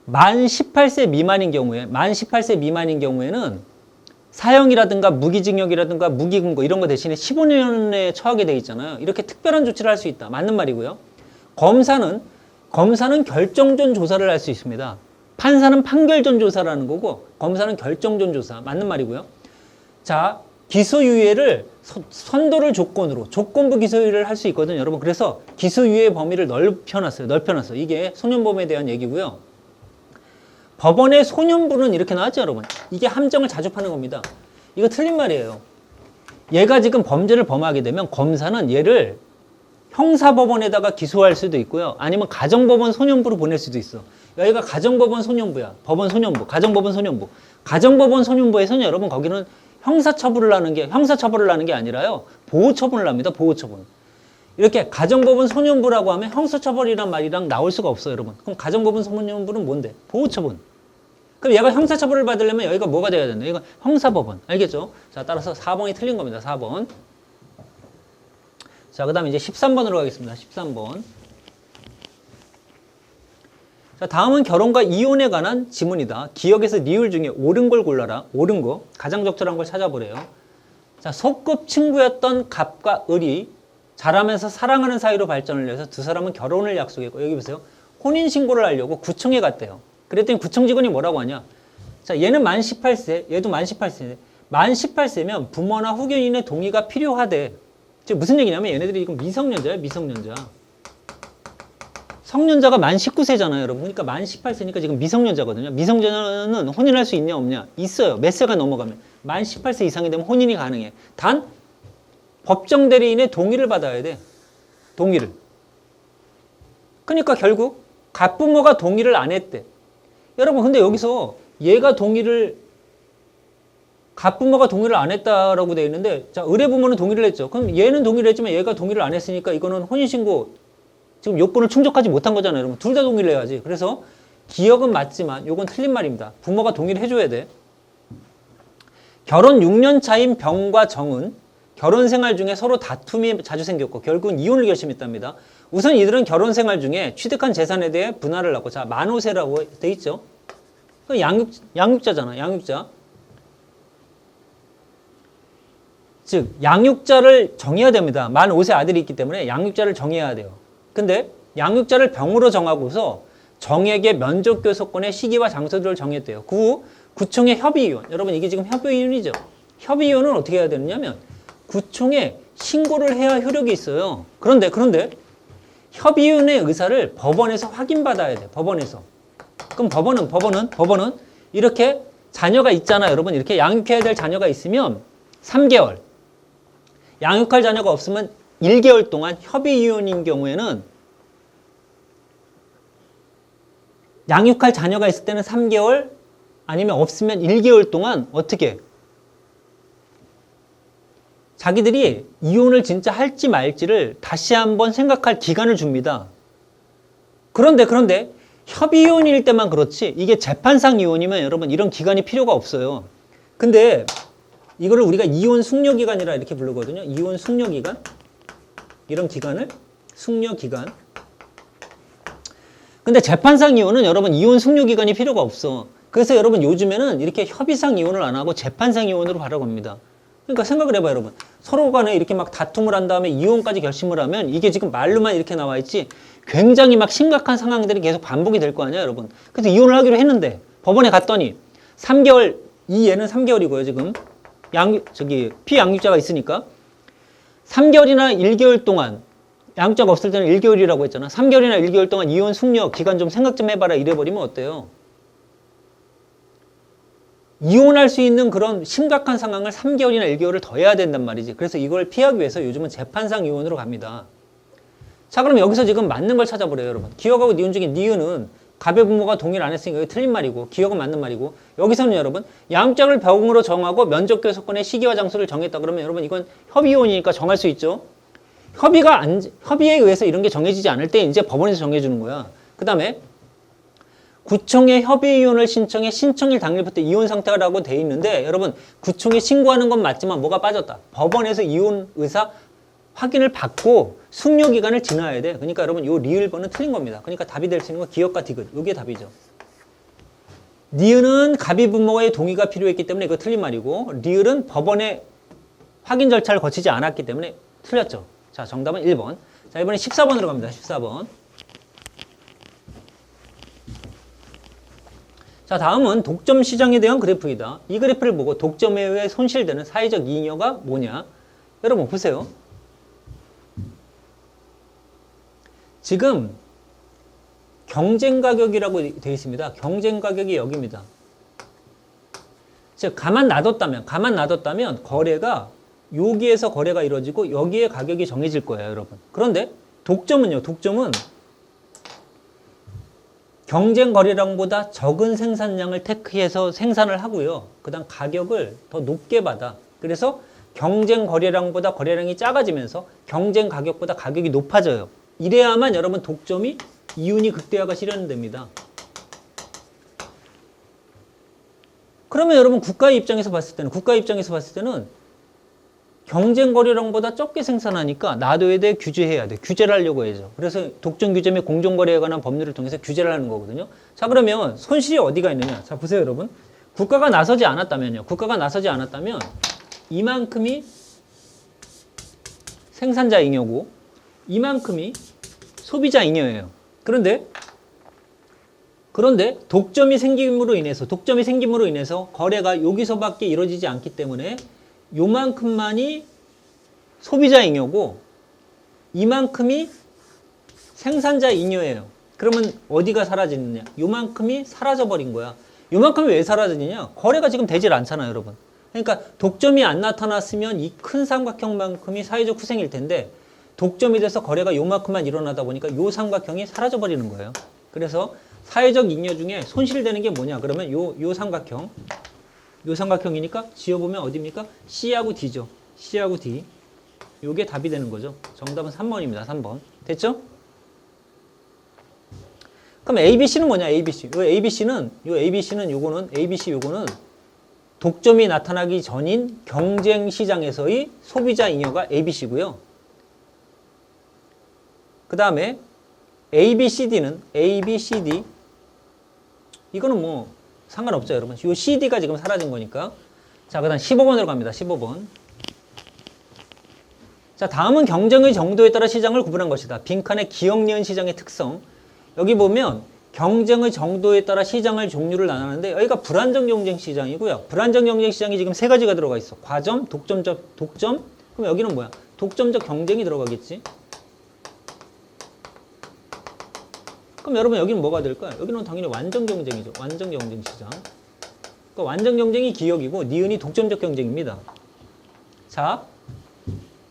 만 18세 미만인 경우에는 사형이라든가 무기징역이라든가 무기금고 이런 거 대신에 15년에 처하게 돼 있잖아요. 이렇게 특별한 조치를 할 수 있다. 맞는 말이고요. 검사는 결정전 조사를 할 수 있습니다. 판사는 판결전 조사라는 거고 검사는 결정전 조사. 맞는 말이고요. 자, 기소유예를 선도를 조건으로 조건부 기소유예를 할 수 있거든요, 여러분. 그래서 기소유예 범위를 넓혀놨어요. 이게 소년범에 대한 얘기고요. 법원의 소년부는 이렇게 나왔죠, 여러분. 이게 함정을 자주 파는 겁니다. 이거 틀린 말이에요. 얘가 지금 범죄를 범하게 되면 검사는 얘를 형사법원에다가 기소할 수도 있고요. 아니면 가정법원 소년부로 보낼 수도 있어. 여기가 가정법원 소년부야. 법원 소년부, 가정법원 소년부. 가정법원 소년부에서는 여러분 거기는 형사처벌을 하는 게 아니라요. 보호처분을 합니다. 보호처분. 이렇게 가정법원 소년부라고 하면 형사처벌이란 말이랑 나올 수가 없어요, 여러분. 그럼 가정법원 소년부는 뭔데? 보호처분. 그럼 얘가 형사처벌을 받으려면 여기가 뭐가 돼야 된다? 여기가 형사법원. 알겠죠? 자, 따라서 4번이 틀린 겁니다. 4번. 자, 그 다음에 이제 13번으로 가겠습니다. 13번. 자, 다음은 결혼과 이혼에 관한 지문이다. 기억에서 니을 중에 옳은 걸 골라라. 옳은 거. 가장 적절한 걸 찾아보래요. 자, 소꿉 친구였던 갑과 을이 자라면서 사랑하는 사이로 발전을 해서 두 사람은 결혼을 약속했고, 여기 보세요. 혼인신고를 하려고 구청에 갔대요. 그랬더니 구청 직원이 뭐라고 하냐. 자, 얘는 만 18세, 얘도 만 18세인데, 만 18세면 부모나 후견인의 동의가 필요하대. 지금 무슨 얘기냐면 얘네들이 이건 미성년자예요, 미성년자. 성년자가 만 19세잖아요, 여러분. 그러니까 만 18세니까 지금 미성년자거든요. 미성년자는 혼인할 수 있냐, 없냐? 있어요. 몇 세가 넘어가면. 만 18세 이상이 되면 혼인이 가능해. 단, 법정 대리인의 동의를 받아야 돼. 동의를. 그러니까 결국 갑부모가 동의를 안 했대. 여러분, 근데 여기서 얘가 갑부모가 동의를 안 했다라고 되어 있는데, 자, 의뢰부모는 동의를 했죠. 그럼 얘는 동의를 했지만 얘가 동의를 안 했으니까 이거는 혼인신고 지금 요건을 충족하지 못한 거잖아요, 여러분. 둘 다 동의를 해야지. 그래서 기억은 맞지만 요건 틀린 말입니다. 부모가 동의를 해줘야 돼. 결혼 6년 차인 병과 정은 결혼 생활 중에 서로 다툼이 자주 생겼고 결국은 이혼을 결심했답니다. 우선 이들은 결혼 생활 중에 취득한 재산에 대해 분할을 하고, 자, 만호세라고 돼 있죠. 양육자잖아, 양육자. 즉, 양육자를 정해야 됩니다. 만 5세 아들이 있기 때문에 양육자를 정해야 돼요. 근데 양육자를 병으로 정하고서 정액의 면접교섭권의 시기와 장소들을 정했대요. 그 후 구청의 협의위원, 여러분 이게 지금 협의위원이죠. 협의위원은 어떻게 해야 되느냐면 구청에 신고를 해야 효력이 있어요. 그런데 협의위원의 의사를 법원에서 확인받아야 돼. 법원에서. 그럼 법원은 이렇게 자녀가 있잖아요, 여러분. 이렇게 양육해야 될 자녀가 있으면 3개월. 양육할 자녀가 없으면 1개월 동안 협의위원인 경우에는 양육할 자녀가 있을 때는 3개월 아니면 없으면 1개월 동안 어떻게 자기들이 이혼을 진짜 할지 말지를 다시 한번 생각할 기간을 줍니다. 그런데 협의이혼일 때만 그렇지 이게 재판상 이혼이면 여러분 이런 기간이 필요가 없어요. 근데 이거를 우리가 이혼 숙려기간이라 이렇게 부르거든요. 이혼 숙려기간. 이런 기간을 숙려기간. 근데 재판상 이혼은 여러분 이혼 숙려기간이 필요가 없어. 그래서 여러분 요즘에는 이렇게 협의상 이혼을 안 하고 재판상 이혼으로 바로 갑니다. 그러니까 생각을 해봐요, 여러분. 서로 간에 이렇게 막 다툼을 한 다음에 이혼까지 결심을 하면 이게 지금 말로만 이렇게 나와 있지 굉장히 막 심각한 상황들이 계속 반복이 될 거 아니야, 여러분. 그래서 이혼을 하기로 했는데 법원에 갔더니 3개월, 이 얘는 3개월이고요, 지금. 피양육자가 있으니까 3개월이나 1개월 동안 양육자가 없을 때는 1개월이라고 했잖아. 3개월이나 1개월 동안 이혼 숙려 기간 좀 생각 좀 해봐라 이래버리면 어때요? 이혼할 수 있는 그런 심각한 상황을 3개월이나 1개월을 더 해야 된단 말이지. 그래서 이걸 피하기 위해서 요즘은 재판상 이혼으로 갑니다. 자, 그럼 여기서 지금 맞는 걸 찾아보래요, 여러분. 기억하고 니은 중에 니은은 갑의 분모가 동일 안 했으니까 이거 틀린 말이고 기억은 맞는 말이고 여기서는 여러분 양짝을 병으로 정하고 면적계 소건의 시기와 장소를 정했다 그러면 여러분 이건 협의이온이니까 정할 수 있죠. 협의에 의해서 이런 게 정해지지 않을 때 이제 법원에서 정해주는 거야. 그 다음에 구청에 협의이온을 신청해 신청일 당일부터 이혼 상태라고 돼 있는데 여러분 구청에 신고하는 건 맞지만 뭐가 빠졌다. 법원에서 이혼 의사 확인을 받고 숙려 기간을 지나야 돼. 그러니까 여러분 요 리을번은 틀린 겁니다. 그러니까 답이 될 수 있는 건 기역과 디귿. 요게 답이죠. 니은은 갑의 분모의 동의가 필요했기 때문에 이거 틀린 말이고 리을은 법원의 확인 절차를 거치지 않았기 때문에 틀렸죠. 자, 정답은 1번. 자, 이번에 14번으로 갑니다. 14번. 자, 다음은 독점 시장에 대한 그래프이다. 이 그래프를 보고 독점에 의해 손실되는 사회적 잉여가 뭐냐? 여러분 보세요. 지금 경쟁 가격이라고 되어 있습니다. 경쟁 가격이 여기입니다. 즉 가만 놔뒀다면 거래가 여기에서 거래가 이루어지고 여기에 가격이 정해질 거예요, 여러분. 그런데 독점은요. 독점은 경쟁 거래량보다 적은 생산량을 택해서 생산을 하고요. 그다음 가격을 더 높게 받아. 그래서 경쟁 거래량보다 거래량이 작아지면서 경쟁 가격보다 가격이 높아져요. 이래야만 여러분 독점이 이윤이 극대화가 실현됩니다. 그러면 여러분 국가의 입장에서 봤을 때는 경쟁 거래량보다 적게 생산하니까 놔둬야 돼, 규제해야 돼. 규제를 하려고 해야죠. 그래서 독점 규제 및 공정 거래에 관한 법률을 통해서 규제를 하는 거거든요. 자, 그러면 손실이 어디가 있느냐? 자, 보세요, 여러분. 국가가 나서지 않았다면 이만큼이 생산자 잉여고 이만큼이 소비자 잉여예요. 그런데 독점이 생김으로 인해서 거래가 여기서밖에 이루어지지 않기 때문에 요만큼만이 소비자 잉여고 이만큼이 생산자 잉여예요. 그러면 어디가 사라지느냐? 요만큼이 사라져버린 거야. 요만큼이 왜 사라지느냐? 거래가 지금 되질 않잖아요, 여러분. 그러니까 독점이 안 나타났으면 이 큰 삼각형만큼이 사회적 후생일 텐데 독점이 돼서 거래가 요만큼만 일어나다 보니까 요 삼각형이 사라져버리는 거예요. 그래서 사회적 잉여 중에 손실되는 게 뭐냐? 그러면 요 삼각형이니까 지어보면 어디입니까? C하고 D죠. C하고 D. 요게 답이 되는 거죠. 정답은 3번입니다. 3번. 됐죠? 그럼 ABC는 뭐냐? ABC는 요거는 독점이 나타나기 전인 경쟁 시장에서의 소비자 잉여가 ABC고요. 그 다음에 ABCD 이거는 뭐 상관없죠, 여러분. 요 CD가 지금 사라진 거니까. 자, 그 다음 15번으로 갑니다. 15번. 자, 다음은 경쟁의 정도에 따라 시장을 구분한 것이다. 빈칸의 기역, 니은 시장의 특성. 여기 보면 경쟁의 정도에 따라 시장의 종류를 나누는데 여기가 불안정 경쟁 시장이고요. 불안정 경쟁 시장이 지금 세 가지가 들어가 있어. 과점, 독점. 그럼 여기는 뭐야? 독점적 경쟁이 들어가겠지. 그럼 여러분 여기는 뭐가 될까요? 여기는 당연히 완전 경쟁이죠. 완전 경쟁 시장. 그러니까 완전 경쟁이 기역이고 니은이 독점적 경쟁입니다. 자,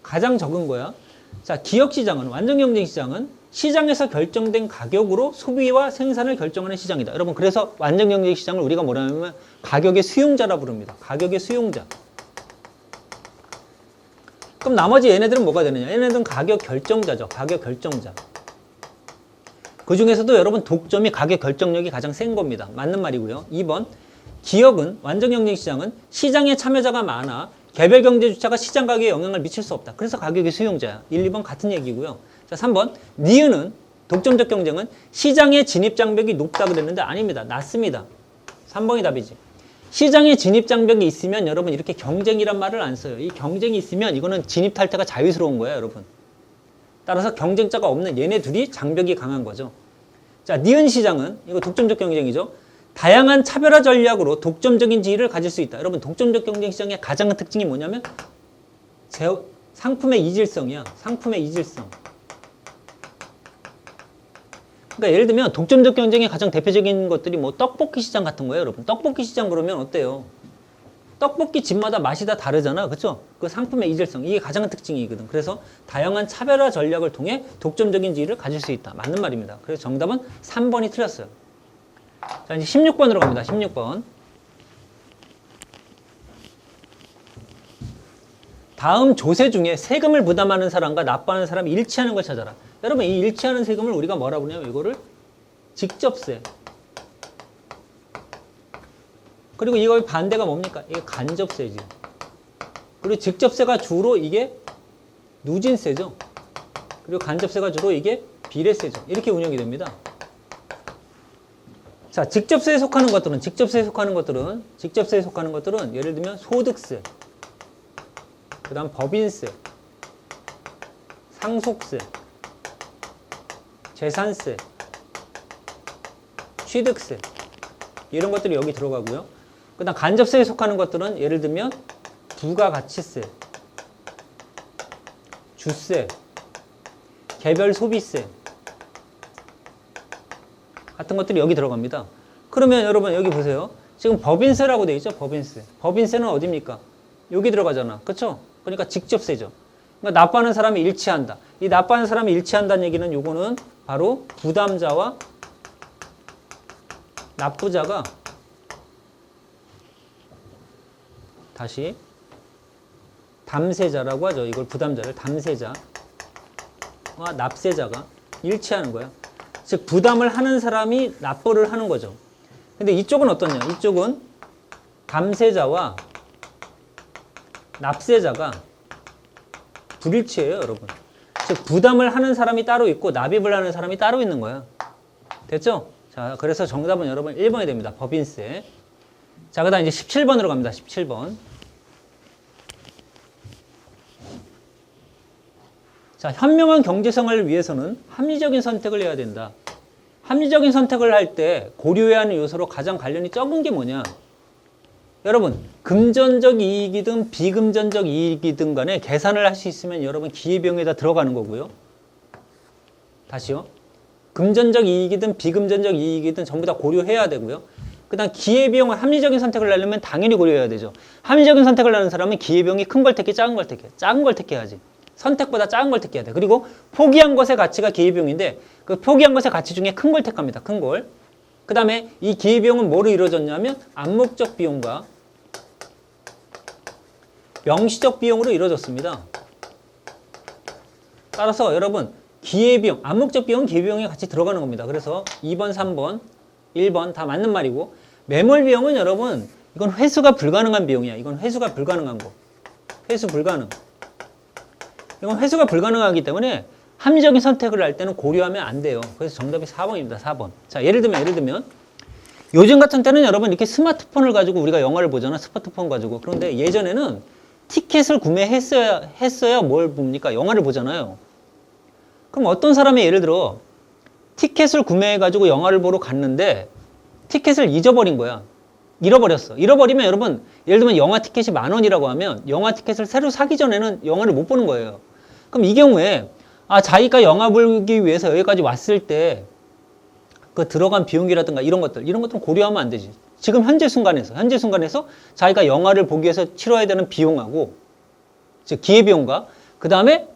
가장 적은 거야. 자, 기역 시장은 완전 경쟁 시장은 시장에서 결정된 가격으로 소비와 생산을 결정하는 시장이다. 여러분 그래서 완전 경쟁 시장을 우리가 뭐라 하면 가격의 수용자라 부릅니다. 가격의 수용자. 그럼 나머지 얘네들은 뭐가 되느냐? 얘네들은 가격 결정자죠. 가격 결정자. 그 중에서도 여러분 독점이 가격 결정력이 가장 센 겁니다. 맞는 말이고요. 2번 기역은 완전 경쟁 시장은 시장에 참여자가 많아 개별 경제 주체가 시장 가격에 영향을 미칠 수 없다. 그래서 가격의 수용자야. 1, 2번 같은 얘기고요. 자, 3번 니은은 독점적 경쟁은 시장의 진입 장벽이 높다 그랬는데 아닙니다. 낮습니다. 3번이 답이지. 시장에 진입 장벽이 있으면 여러분 이렇게 경쟁이란 말을 안 써요. 이 경쟁이 있으면 이거는 진입 탈퇴가 자유스러운 거예요, 여러분. 따라서 경쟁자가 없는 얘네 둘이 장벽이 강한 거죠. 자, 니은 시장은 이거 독점적 경쟁이죠. 다양한 차별화 전략으로 독점적인 지위를 가질 수 있다. 여러분 독점적 경쟁 시장의 가장 큰 특징이 뭐냐면 상품의 이질성이야. 상품의 이질성. 그러니까 예를 들면 독점적 경쟁의 가장 대표적인 것들이 뭐 떡볶이 시장 같은 거예요, 여러분. 떡볶이 시장 그러면 어때요? 떡볶이 집마다 맛이 다 다르잖아. 그렇죠? 그 상품의 이질성. 이게 가장 큰 특징이거든. 그래서 다양한 차별화 전략을 통해 독점적인 지위를 가질 수 있다. 맞는 말입니다. 그래서 정답은 3번이 틀렸어요. 자, 이제 16번으로 갑니다. 16번. 다음 조세 중에 세금을 부담하는 사람과 납부하는 사람이 일치하는 걸 찾아라. 여러분, 이 일치하는 세금을 우리가 뭐라 부르냐면 이거를 직접세. 그리고 이거의 반대가 뭡니까? 이게 간접세지. 그리고 직접세가 주로 이게 누진세죠. 그리고 간접세가 주로 이게 비례세죠. 이렇게 운영이 됩니다. 자, 직접세에 속하는 것들은 예를 들면 소득세, 그 다음 법인세, 상속세, 재산세, 취득세, 이런 것들이 여기 들어가고요. 그 다음 간접세에 속하는 것들은 예를 들면 부가가치세, 주세, 개별 소비세 같은 것들이 여기 들어갑니다. 그러면 여러분 여기 보세요. 지금 법인세라고 되어 있죠? 법인세. 법인세는 어디입니까? 여기 들어가잖아. 그렇죠? 그러니까 직접세죠. 그러니까 납부하는 사람이 일치한다. 이 납부하는 사람이 일치한다는 얘기는 요거는 바로 부담자와 납부자가 다시 담세자라고 하죠. 이걸 부담자를 담세자와 납세자가 일치하는 거예요. 즉 부담을 하는 사람이 납부를 하는 거죠. 근데 이쪽은 어떠냐? 이쪽은 담세자와 납세자가 불일치해요, 여러분. 즉 부담을 하는 사람이 따로 있고 납입을 하는 사람이 따로 있는 거예요. 됐죠? 자, 그래서 정답은 여러분 1번이 됩니다. 법인세. 자, 그다음 이제 17번으로 갑니다. 17번. 자, 현명한 경제성을 위해서는 합리적인 선택을 해야 된다. 합리적인 선택을 할 때 고려해야 하는 요소로 가장 관련이 적은 게 뭐냐? 여러분, 금전적 이익이든 비금전적 이익이든 간에 계산을 할 수 있으면 여러분 기회비용에다 들어가는 거고요. 다시요. 금전적 이익이든 비금전적 이익이든 전부 다 고려해야 되고요. 그 다음 기회비용을 합리적인 선택을 하려면 당연히 고려해야 되죠. 합리적인 선택을 하는 사람은 기회비용이 큰 걸 택해, 작은 걸 택해. 작은 걸 택해야지. 선택보다 작은 걸 택해야 돼. 그리고 포기한 것의 가치가 기회비용인데 그 포기한 것의 가치 중에 큰 걸 택합니다. 큰 걸. 그 다음에 이 기회비용은 뭐로 이루어졌냐면 암묵적 비용과 명시적 비용으로 이루어졌습니다. 따라서 여러분 기회비용, 암묵적 비용은 기회비용에 같이 들어가는 겁니다. 그래서 2번, 3번, 1번 다 맞는 말이고 매몰 비용은 여러분 이건 회수가 불가능한 비용이야. 이건 회수가 불가능한 거. 회수 불가능. 이건 회수가 불가능하기 때문에 합리적인 선택을 할 때는 고려하면 안 돼요. 그래서 정답이 4번입니다. 4번. 자, 예를 들면 요즘 같은 때는 여러분 이렇게 스마트폰을 가지고 우리가 영화를 보잖아. 스마트폰 가지고. 그런데 예전에는 티켓을 구매했어야 뭘 봅니까? 영화를 보잖아요. 그럼 어떤 사람이 예를 들어 티켓을 구매해가지고 영화를 보러 갔는데 티켓을 잊어버린 거야. 잃어버렸어. 잃어버리면 여러분 예를 들면 영화 티켓이 10,000원이라고 하면 영화 티켓을 새로 사기 전에는 영화를 못 보는 거예요. 그럼 이 경우에 자기가 영화 보기 위해서 여기까지 왔을 때 그 들어간 비용이라든가 이런 것들은 고려하면 안 되지. 지금 현재 순간에서 자기가 영화를 보기 위해서 치러야 되는 비용하고 즉 기회비용과 그 다음에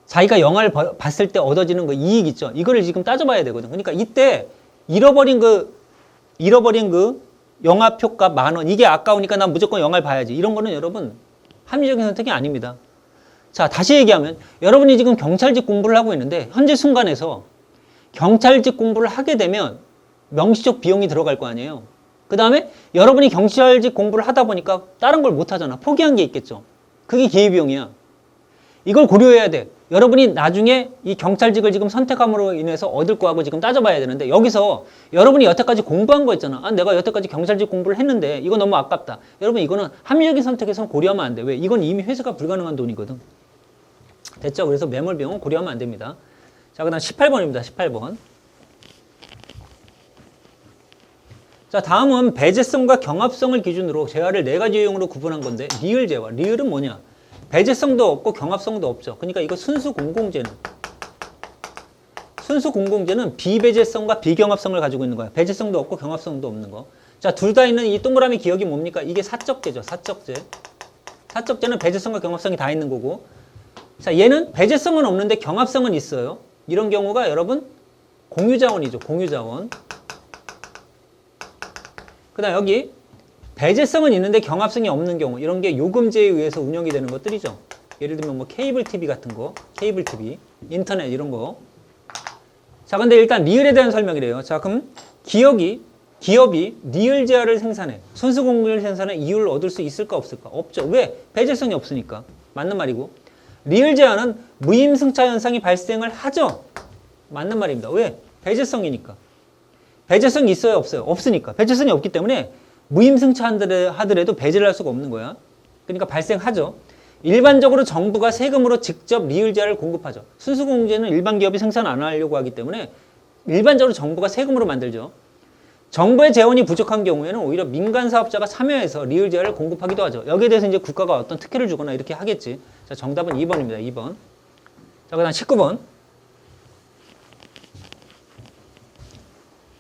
자기가 영화를 봤을 때 얻어지는 그 이익 있죠. 이거를 지금 따져봐야 되거든. 그러니까 이때 잃어버린 그 영화표값 10,000원 이게 아까우니까 난 무조건 영화를 봐야지. 이런 거는 여러분 합리적인 선택이 아닙니다. 자, 다시 얘기하면 여러분이 지금 경찰직 공부를 하고 있는데 현재 순간에서 경찰직 공부를 하게 되면 명시적 비용이 들어갈 거 아니에요. 그 다음에 여러분이 경찰직 공부를 하다 보니까 다른 걸 못 하잖아. 포기한 게 있겠죠. 그게 기회비용이야. 이걸 고려해야 돼. 여러분이 나중에 이 경찰직을 지금 선택함으로 인해서 얻을 거하고 지금 따져봐야 되는데 여기서 여러분이 여태까지 공부한 거 있잖아. 내가 여태까지 경찰직 공부를 했는데 이거 너무 아깝다. 여러분 이거는 합리적인 선택에선 고려하면 안 돼. 왜? 이건 이미 회수가 불가능한 돈이거든. 됐죠? 그래서 매몰 비용은 고려하면 안 됩니다. 자, 그 다음 18번입니다. 18번. 자, 다음은 배제성과 경합성을 기준으로 재화를 4가지 유형으로 구분한 건데 리을 재화. 리을은 뭐냐? 배제성도 없고 경합성도 없죠. 그러니까 이거 순수 공공재는 비배제성과 비경합성을 가지고 있는 거야. 배제성도 없고 경합성도 없는 거. 자, 둘 다 있는 이 동그라미 기억이 뭡니까? 이게 사적재죠. 사적재. 사적재는 배제성과 경합성이 다 있는 거고. 자, 얘는 배제성은 없는데 경합성은 있어요. 이런 경우가 여러분 공유자원이죠. 공유자원. 그다음 여기 배제성은 있는데 경합성이 없는 경우 이런 게 요금제에 의해서 운영이 되는 것들이죠. 예를 들면 뭐 케이블 TV 같은 거, 케이블 TV, 인터넷 이런 거. 자, 근데 일단 리을에 대한 설명이래요. 자, 그럼 기업이 리을 제화를 생산해. 순수 공률 생산에 이율을 얻을 수 있을까 없을까? 없죠. 왜? 배제성이 없으니까. 맞는 말이고. 리을 제화는 무임승차 현상이 발생을 하죠. 맞는 말입니다. 왜? 배제성이니까. 배제성이 있어요, 없어요? 없으니까. 배제성이 없기 때문에 무임승차 하더라도 배제를 할 수가 없는 거야. 그러니까 발생하죠. 일반적으로 정부가 세금으로 직접 리을제화를 공급하죠. 순수공제는 일반 기업이 생산 안 하려고 하기 때문에 일반적으로 정부가 세금으로 만들죠. 정부의 재원이 부족한 경우에는 오히려 민간 사업자가 참여해서 리을제화를 공급하기도 하죠. 여기에 대해서 이제 국가가 어떤 특혜를 주거나 이렇게 하겠지. 자, 정답은 2번입니다. 2번. 자, 그다음 19번.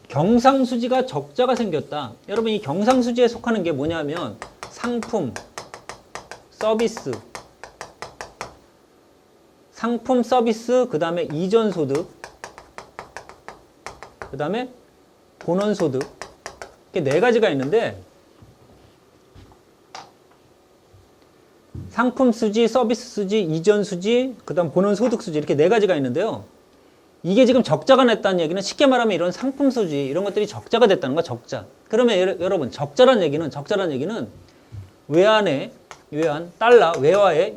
경상수지가 적자가 생겼다. 여러분, 이 경상수지에 속하는 게 뭐냐면 상품, 서비스, 그 다음에 이전소득, 그 다음에 본원소득. 이렇게 네 가지가 있는데 상품 수지, 서비스 수지, 이전 수지, 그 다음 본원소득 수지 이렇게 네 가지가 있는데요. 이게 지금 적자가 났다는 얘기는 쉽게 말하면 이런 상품 수지 이런 것들이 적자가 됐다는 거야. 적자. 그러면 여러분 적자란 얘기는 외화의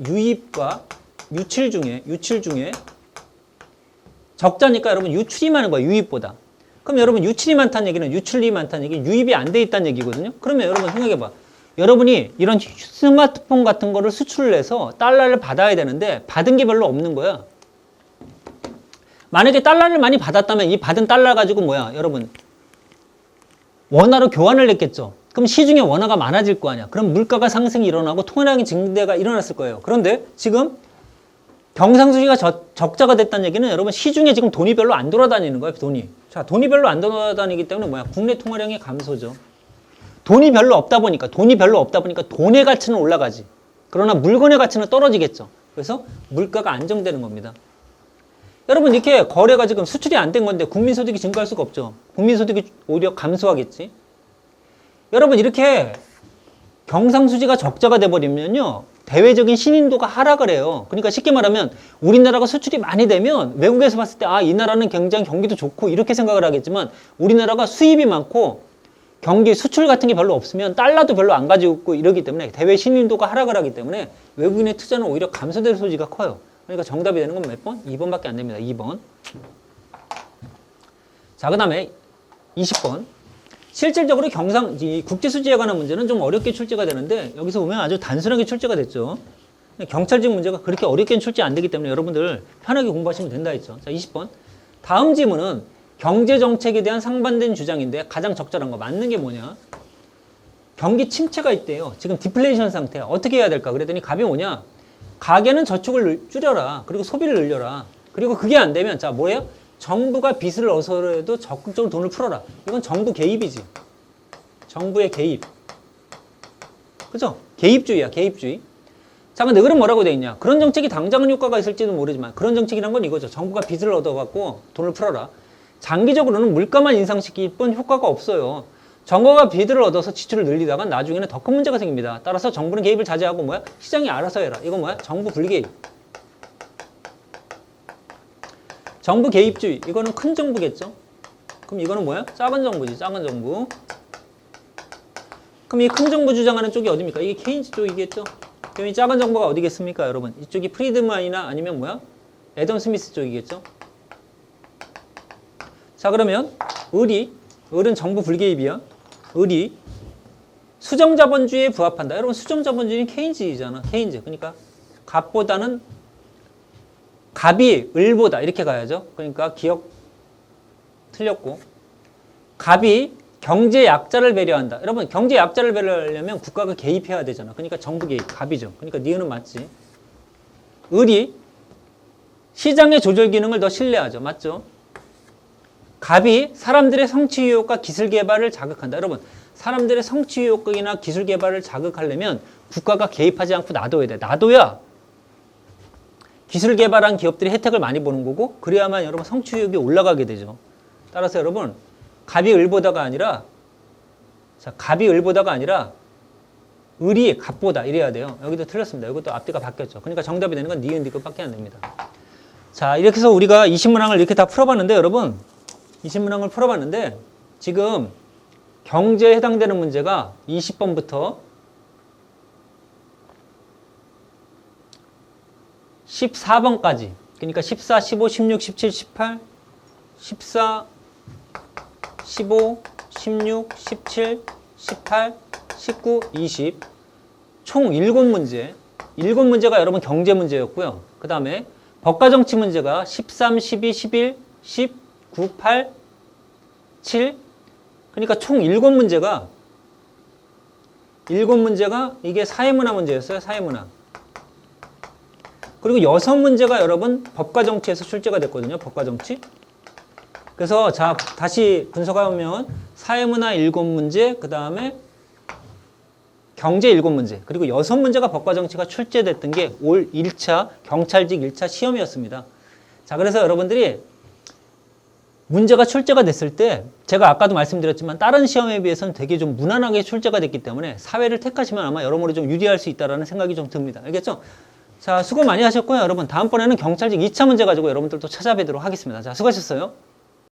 유입과 유출 중에 적자니까 여러분 유출이 많은 거야. 유입보다. 그럼 여러분 유출이 많다는 얘기는 유출이 많다는 얘기 유입이 안 돼 있다는 얘기거든요. 그러면 여러분 생각해봐. 여러분이 이런 스마트폰 같은 거를 수출을 해서 달러를 받아야 되는데 받은 게 별로 없는 거야. 만약에 달러를 많이 받았다면 이 받은 달러 가지고 뭐야 여러분 원화로 교환을 했겠죠. 그럼 시중에 원화가 많아질 거 아니야. 그럼 물가가 상승이 일어나고 통화량의 증대가 일어났을 거예요. 그런데 지금 경상수지가 적자가 됐다는 얘기는 여러분 시중에 지금 돈이 별로 안 돌아다니는 거예요. 자, 돈이 별로 안 돌아다니기 때문에 뭐야 국내 통화량이 감소죠. 돈이 별로 없다 보니까 돈의 가치는 올라가지. 그러나 물건의 가치는 떨어지겠죠. 그래서 물가가 안정되는 겁니다. 여러분 이렇게 거래가 지금 수출이 안 된 건데 국민소득이 증가할 수가 없죠. 국민소득이 오히려 감소하겠지. 여러분 이렇게 경상수지가 적자가 돼버리면요. 대외적인 신인도가 하락을 해요. 그러니까 쉽게 말하면 우리나라가 수출이 많이 되면 외국에서 봤을 때 이 나라는 굉장히 경기도 좋고 이렇게 생각을 하겠지만 우리나라가 수입이 많고 경기 수출 같은 게 별로 없으면 달러도 별로 안 가지고 있고 이러기 때문에 대외 신인도가 하락을 하기 때문에 외국인의 투자는 오히려 감소될 소지가 커요. 그러니까 정답이 되는 건 몇 번? 2번밖에 안 됩니다. 2번. 자, 그 다음에 20번. 실질적으로 이 국제수지에 관한 문제는 좀 어렵게 출제가 되는데 여기서 보면 아주 단순하게 출제가 됐죠. 경찰직 문제가 그렇게 어렵게는 출제 안 되기 때문에 여러분들 편하게 공부하시면 된다 했죠. 자, 20번. 다음 지문은 경제정책에 대한 상반된 주장인데 가장 적절한 거 맞는 게 뭐냐? 경기 침체가 있대요. 지금 디플레이션 상태야. 어떻게 해야 될까? 그랬더니 답이 뭐냐? 가계는 저축을 줄여라. 그리고 소비를 늘려라. 그리고 그게 안 되면 자 뭐예요? 정부가 빚을 얻어서라도 적극적으로 돈을 풀어라. 이건 정부 개입이지. 정부의 개입. 그죠? 개입주의야. 개입주의. 자, 근데 그럼 뭐라고 돼 있냐? 그런 정책이 당장은 효과가 있을지도 모르지만 그런 정책이란 건 이거죠. 정부가 빚을 얻어갖고 돈을 풀어라. 장기적으로는 물가만 인상시킬 뿐 효과가 없어요. 정부가 빚을 얻어서 지출을 늘리다가 나중에는 더 큰 문제가 생깁니다. 따라서 정부는 개입을 자제하고 뭐야? 시장이 알아서 해라. 이건 뭐야? 정부 불개입. 정부 개입주의. 이거는 큰 정부겠죠? 그럼 이거는 뭐야? 작은 정부지. 작은 정부. 그럼 이 큰 정부 주장하는 쪽이 어디입니까? 이게 케인즈 쪽이겠죠? 그럼 이 작은 정부가 어디겠습니까, 여러분? 이쪽이 프리드만이나 아니면 뭐야? 애덤 스미스 쪽이겠죠? 자, 그러면 을은 정부 불개입이야. 을이 수정자본주의에 부합한다. 여러분 수정자본주의는 케인즈잖아. 케인즈. 그러니까 갑이 을보다 이렇게 가야죠. 그러니까 기억 틀렸고 갑이 경제 약자를 배려한다. 여러분 경제 약자를 배려하려면 국가가 개입해야 되잖아. 그러니까 정부 개입. 갑이죠. 그러니까 니은은 맞지. 을이 시장의 조절 기능을 더 신뢰하죠. 맞죠? 갑이 사람들의 성취 의욕과 기술 개발을 자극한다. 여러분, 사람들의 성취 의욕이나 기술 개발을 자극하려면 국가가 개입하지 않고 놔둬야 돼. 놔둬야 기술 개발한 기업들이 혜택을 많이 보는 거고 그래야만 여러분 성취 의욕이 올라가게 되죠. 따라서 여러분, 갑이 을보다가 아니라 자, 갑이 을보다가 아니라 을이 갑보다 이래야 돼요. 여기도 틀렸습니다. 이것도 앞뒤가 바뀌었죠. 그러니까 정답이 되는 건 니은 디귿밖에 안 됩니다. 자, 이렇게 해서 우리가 20문항을 이렇게 다 풀어봤는데 여러분 20문항을 풀어봤는데 지금 경제에 해당되는 문제가 20번부터 14번까지 그러니까 14, 15, 16, 17, 18, 14, 15, 16, 17, 18, 19, 20 총 7문제 7문제가 여러분 경제 문제였고요. 그 다음에 법과 정치 문제가 13, 12, 11, 10, 9, 8, 7 그러니까 총 7문제가 이게 사회문화 문제였어요. 사회문화. 그리고 6문제가 여러분 법과 정치에서 출제가 됐거든요. 법과 정치. 그래서 자 다시 분석하면 사회문화 7문제, 그 다음에 경제 7문제, 그리고 6문제가 법과 정치가 출제됐던 게 올 1차 경찰직 1차 시험이었습니다. 자 그래서 여러분들이 문제가 출제가 됐을 때 제가 아까도 말씀드렸지만 다른 시험에 비해서는 되게 좀 무난하게 출제가 됐기 때문에 사회를 택하시면 아마 여러모로 좀 유리할 수 있다는 생각이 좀 듭니다. 알겠죠? 자 수고 많이 하셨고요. 여러분 다음번에는 경찰직 2차 문제 가지고 여러분들 또 찾아뵙도록 하겠습니다. 자 수고하셨어요.